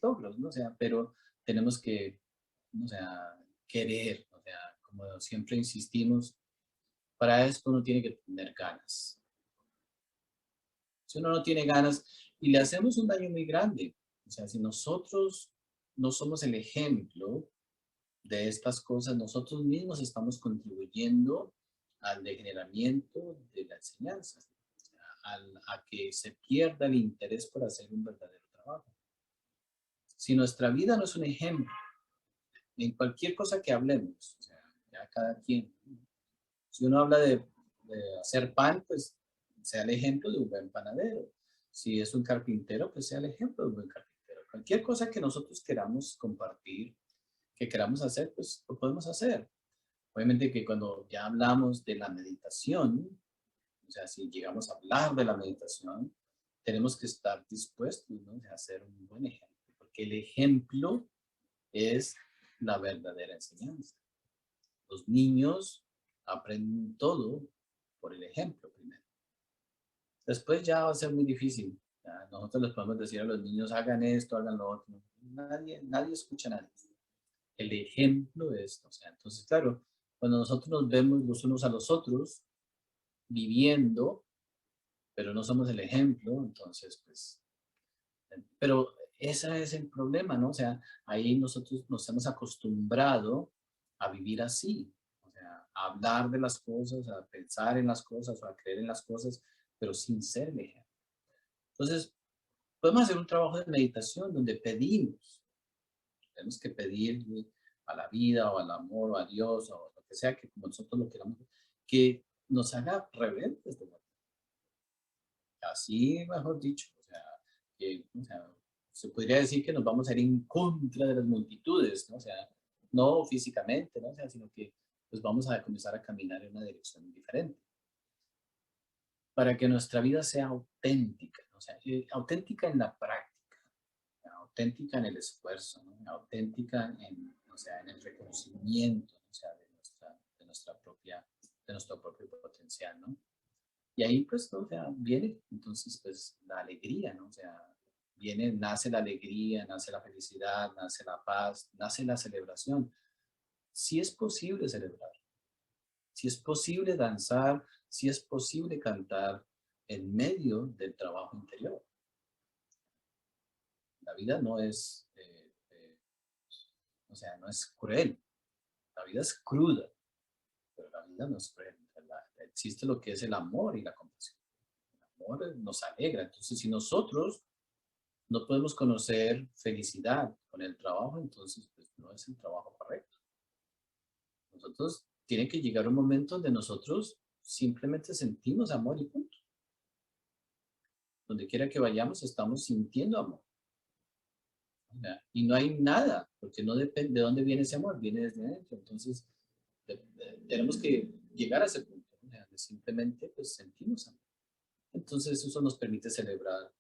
logros, ¿no? O sea, pero tenemos que, o sea, querer, o sea, como siempre insistimos, para esto uno tiene que tener ganas. Si uno no tiene ganas y le hacemos un daño muy grande, o sea, si nosotros no somos el ejemplo de estas cosas, nosotros mismos estamos contribuyendo al degeneramiento de la enseñanza, a que se pierda el interés por hacer un verdadero trabajo. Si nuestra vida no es un ejemplo, en cualquier cosa que hablemos, o sea, ya cada quien, si uno habla de hacer pan, pues sea el ejemplo de un buen panadero. Si es un carpintero, pues sea el ejemplo de un buen carpintero. Cualquier cosa que nosotros queramos compartir, que queramos hacer, pues lo podemos hacer. Obviamente que cuando ya hablamos de la meditación, o sea, si llegamos a hablar de la meditación, tenemos que estar dispuestos, ¿no? A hacer un buen ejemplo, porque el ejemplo es la verdadera enseñanza. Los niños aprenden todo por el ejemplo primero. Después ya va a ser muy difícil. Ya, nosotros les podemos decir a los niños, hagan esto, hagan lo otro. Nadie escucha a nadie. El ejemplo es, o sea, entonces, claro, cuando nosotros nos vemos los unos a los otros, viviendo, pero no somos el ejemplo, entonces, pues, pero ese es el problema, ¿no? O sea, ahí nosotros nos hemos acostumbrado a vivir así, o sea, a hablar de las cosas, a pensar en las cosas o a creer en las cosas, pero sin ser el ejemplo. Entonces, podemos hacer un trabajo de meditación donde pedimos, tenemos que pedir a la vida o al amor o a Dios o lo que sea que como nosotros lo queramos, que nos haga rebeldes de la vida. Así, mejor dicho, o sea, que, o sea, se podría decir que nos vamos a ir en contra de las multitudes, ¿no? O sea, no físicamente, ¿no? O sea, sino que pues vamos a comenzar a caminar en una dirección diferente para que nuestra vida sea auténtica, ¿no? O sea, auténtica en la práctica, auténtica en el esfuerzo, ¿no? Auténtica en, o sea, en el reconocimiento, ¿no? O sea, de nuestro propio potencial, ¿no? Y ahí pues, ¿no? O sea, viene entonces pues la alegría, ¿no? O sea, nace la alegría, nace la felicidad, nace la paz, nace la celebración. Sí es posible celebrar, sí es posible danzar, sí es posible cantar en medio del trabajo interior. La vida no es, o sea, no es cruel, la vida es cruda, pero la vida no es cruel. Existe lo que es el amor y la compasión. El amor nos alegra. Entonces, si nosotros no podemos conocer felicidad con el trabajo, entonces pues, no es el trabajo correcto. Nosotros tiene que llegar un momento donde nosotros simplemente sentimos amor y punto. Donde quiera que vayamos estamos sintiendo amor. ¿ya? Y no hay nada, porque no depende de dónde viene ese amor, viene desde dentro. Entonces, tenemos que llegar a ese punto, ¿no? De simplemente pues sentimos amor. Entonces, eso nos permite celebrar.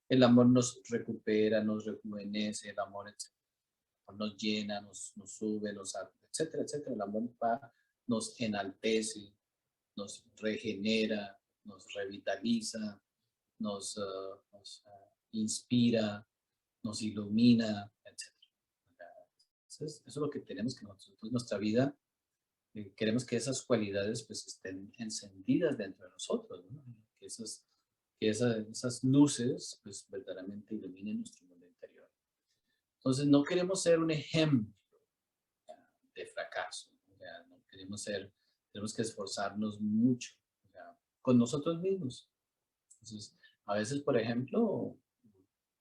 El amor nos recupera, nos rejuvenece, el amor nos llena, nos sube, etcétera, etcétera. El amor nos enaltece, nos regenera, nos revitaliza, nos inspira, nos ilumina, etcétera. Entonces, eso es lo que tenemos que nosotros, en nuestra vida, queremos que esas cualidades pues estén encendidas dentro de nosotros, ¿no? Que esas luces pues verdaderamente iluminen nuestro mundo interior. Entonces, no queremos ser un ejemplo de fracaso. O sea, no queremos ser, tenemos que esforzarnos mucho, o sea, con nosotros mismos. Entonces, a veces, por ejemplo,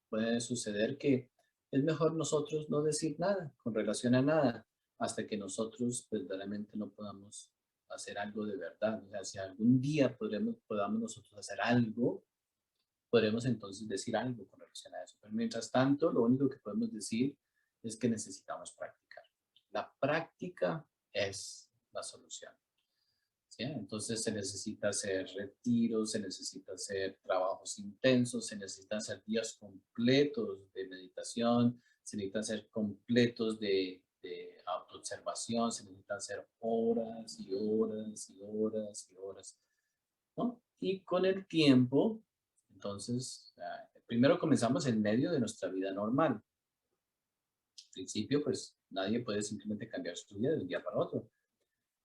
puede suceder que es mejor nosotros no decir nada con relación a nada hasta que nosotros verdaderamente no podamos hacer algo de verdad. O sea, si algún día podamos nosotros hacer algo, podremos entonces decir algo con relación a eso. Pero mientras tanto, lo único que podemos decir es que necesitamos practicar. La práctica es la solución. ¿Sí? Entonces se necesita hacer retiros, se necesita hacer trabajos intensos, se necesita hacer días completos de meditación, se necesita hacer completos de autoobservación, se necesita hacer horas y horas y horas y horas, ¿no? Y con el tiempo, entonces, primero comenzamos en medio de nuestra vida normal. Al principio, pues nadie puede simplemente cambiar su vida de un día para otro.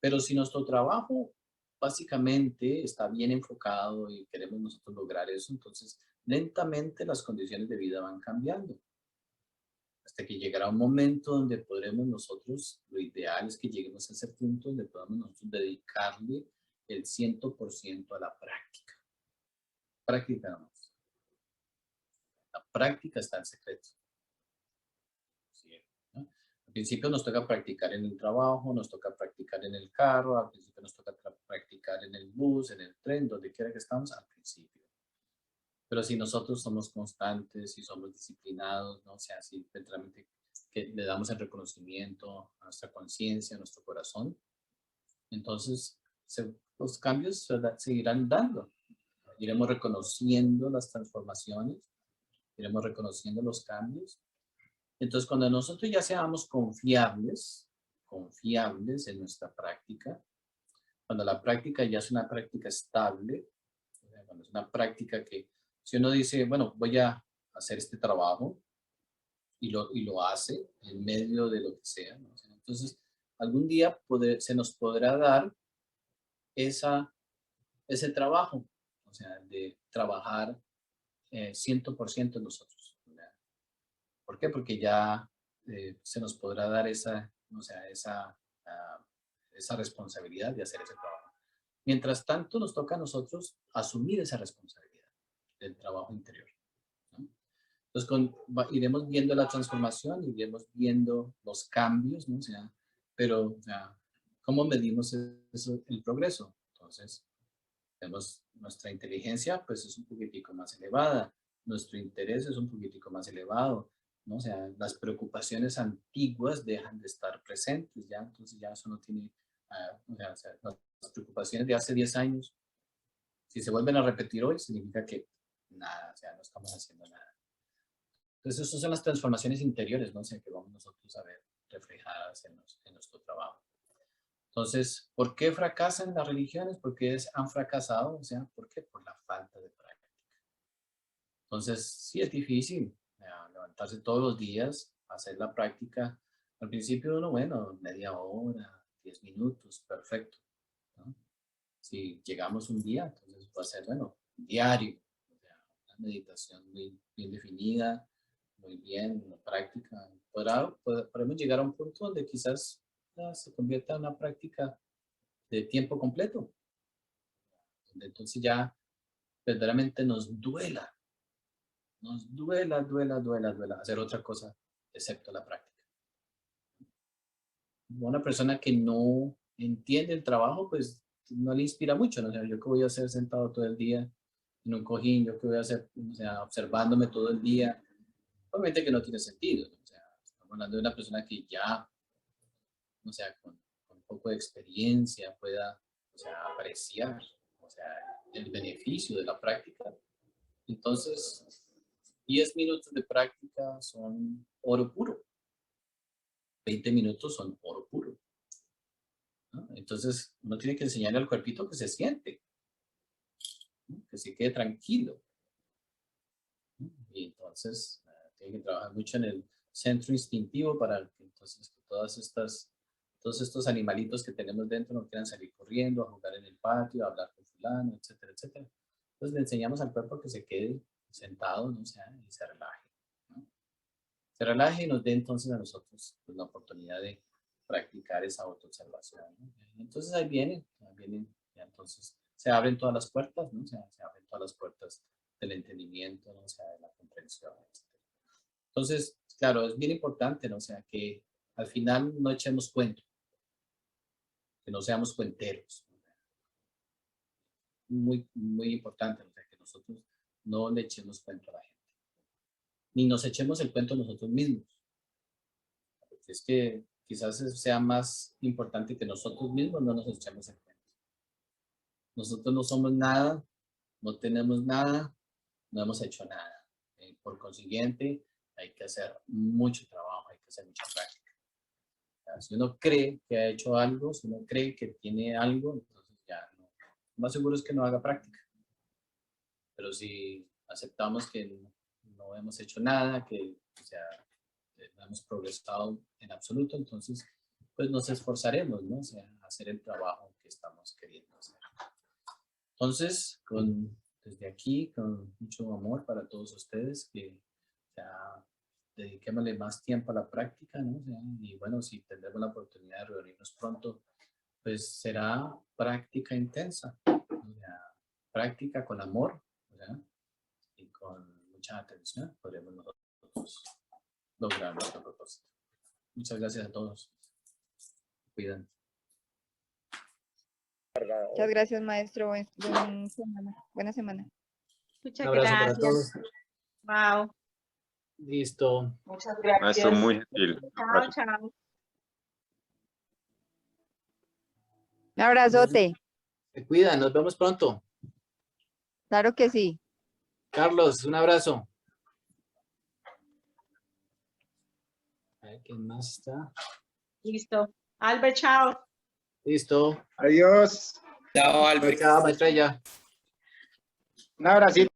Pero si nuestro trabajo básicamente está bien enfocado y queremos nosotros lograr eso, entonces lentamente las condiciones de vida van cambiando. Hasta que llegará un momento donde podremos nosotros, lo ideal es que lleguemos a ese punto donde podamos nosotros dedicarle el 100% a la práctica. Práctica nomás. La práctica está en secreto. ¿Sí? ¿No? Al principio nos toca practicar en el trabajo, nos toca practicar en el carro, al principio nos toca practicar en el bus, en el tren, donde quiera que estamos, al principio. Pero si nosotros somos constantes y somos disciplinados, ¿no? O sea, si verdaderamente que le damos el reconocimiento a nuestra conciencia, a nuestro corazón, entonces los cambios seguirán dando. Iremos reconociendo las transformaciones, iremos reconociendo los cambios. Entonces, cuando nosotros ya seamos confiables en nuestra práctica, cuando la práctica ya es una práctica estable, cuando es una práctica que si uno dice, bueno, voy a hacer este trabajo y lo hace en medio de lo que sea, ¿no? Entonces, algún día se nos podrá dar ese trabajo, o sea, de trabajar 100% nosotros. ¿Verdad? ¿Por qué? Porque ya se nos podrá dar o sea, esa responsabilidad de hacer ese trabajo. Mientras tanto, nos toca a nosotros asumir esa responsabilidad del trabajo interior, ¿no? Entonces, iremos viendo la transformación, iremos viendo los cambios, ¿no? O sea, pero, o sea, ¿cómo medimos eso, el progreso? Entonces, tenemos nuestra inteligencia, pues es un poquitico más elevada, nuestro interés es un poquitico más elevado, ¿no? O sea, las preocupaciones antiguas dejan de estar presentes, ¿ya? Entonces ya eso no tiene, o sea, las preocupaciones de hace 10 años, si se vuelven a repetir hoy, significa que nada, o sea, no estamos haciendo nada. Entonces, esas son las transformaciones interiores, ¿no? O sea, que vamos nosotros a ver reflejadas en nuestro trabajo. Entonces, ¿por qué fracasan las religiones? ¿Por qué han fracasado? O sea, ¿por qué? Por la falta de práctica. Entonces, sí es difícil levantarse todos los días, hacer la práctica. Al principio uno, bueno, media hora, 10 minutos, perfecto, ¿no? Si llegamos un día, entonces va a ser, bueno, diario, o sea, una meditación muy bien definida, muy bien, una práctica. Podemos llegar a un punto donde quizás se convierta en una práctica de tiempo completo, donde entonces ya verdaderamente nos duela hacer otra cosa excepto la práctica. Una persona que no entiende el trabajo, pues no le inspira mucho, ¿no? O sea, yo qué voy a hacer sentado todo el día en un cojín, yo qué voy a hacer, o sea, observándome todo el día. Obviamente que no tiene sentido, ¿no? O sea, estamos hablando de una persona que ya, o sea, con un poco de experiencia pueda, o sea, apreciar, o sea, el beneficio de la práctica. Entonces, 10 minutos de práctica son oro puro. 20 minutos son oro puro, ¿no? Entonces, uno tiene que enseñarle al cuerpito que se siente, ¿no? Que se quede tranquilo, ¿no? Y entonces, tiene que trabajar mucho en el centro instintivo para que entonces que todos estos animalitos que tenemos dentro no quieran salir corriendo, a jugar en el patio, a hablar con fulano, etcétera, etcétera. Entonces, le enseñamos al cuerpo que se quede sentado, ¿no? O sea, y se relaje, ¿no? Se relaje y nos dé entonces a nosotros pues, la oportunidad de practicar esa autoobservación, ¿no? Entonces ahí vienen, ya entonces se abren todas las puertas, ¿no? O sea, se abren todas las puertas del entendimiento, ¿no? O sea, de la comprensión, etc. Entonces, claro, es bien importante, ¿no? O sea, que al final no echemos cuento, que no seamos cuenteros, ¿no? Muy, muy importante, ¿no? O sea, que nosotros no le echemos cuento a la gente, ni nos echemos el cuento nosotros mismos. Porque es que quizás sea más importante que nosotros mismos no nos echemos el cuento. Nosotros no somos nada, no tenemos nada, no hemos hecho nada. Por consiguiente, hay que hacer mucho trabajo, hay que hacer mucha práctica. O sea, si uno cree que ha hecho algo, si uno cree que tiene algo, entonces ya no. Lo más seguro es que no haga práctica. Pero si aceptamos que no hemos hecho nada, que o sea, no hemos progresado en absoluto, entonces pues nos esforzaremos, ¿no? O sea, hacer el trabajo que estamos queriendo hacer. Entonces, desde aquí, con mucho amor para todos ustedes, que o sea, dediquémosle más tiempo a la práctica, ¿no? O sea, y bueno, si tendremos la oportunidad de reunirnos pronto, pues será práctica intensa, o sea, práctica con amor, o sea, y con mucha atención, podremos nosotros lograr nuestro propósito. Muchas gracias a todos. Cuidan. Muchas gracias, maestro. Buena semana. Muchas Un abrazo para gracias. todos. Wow. Listo. Muchas Maestro, gracias. muy gentil. Chao, chao. Un abrazote. Se cuidan, nos vemos pronto. Claro que sí. Carlos, un abrazo. A ver, ¿quién más está? Listo. Albert, chao. Listo. Adiós. Chao, Albert. Chao, maestra. Un abracito.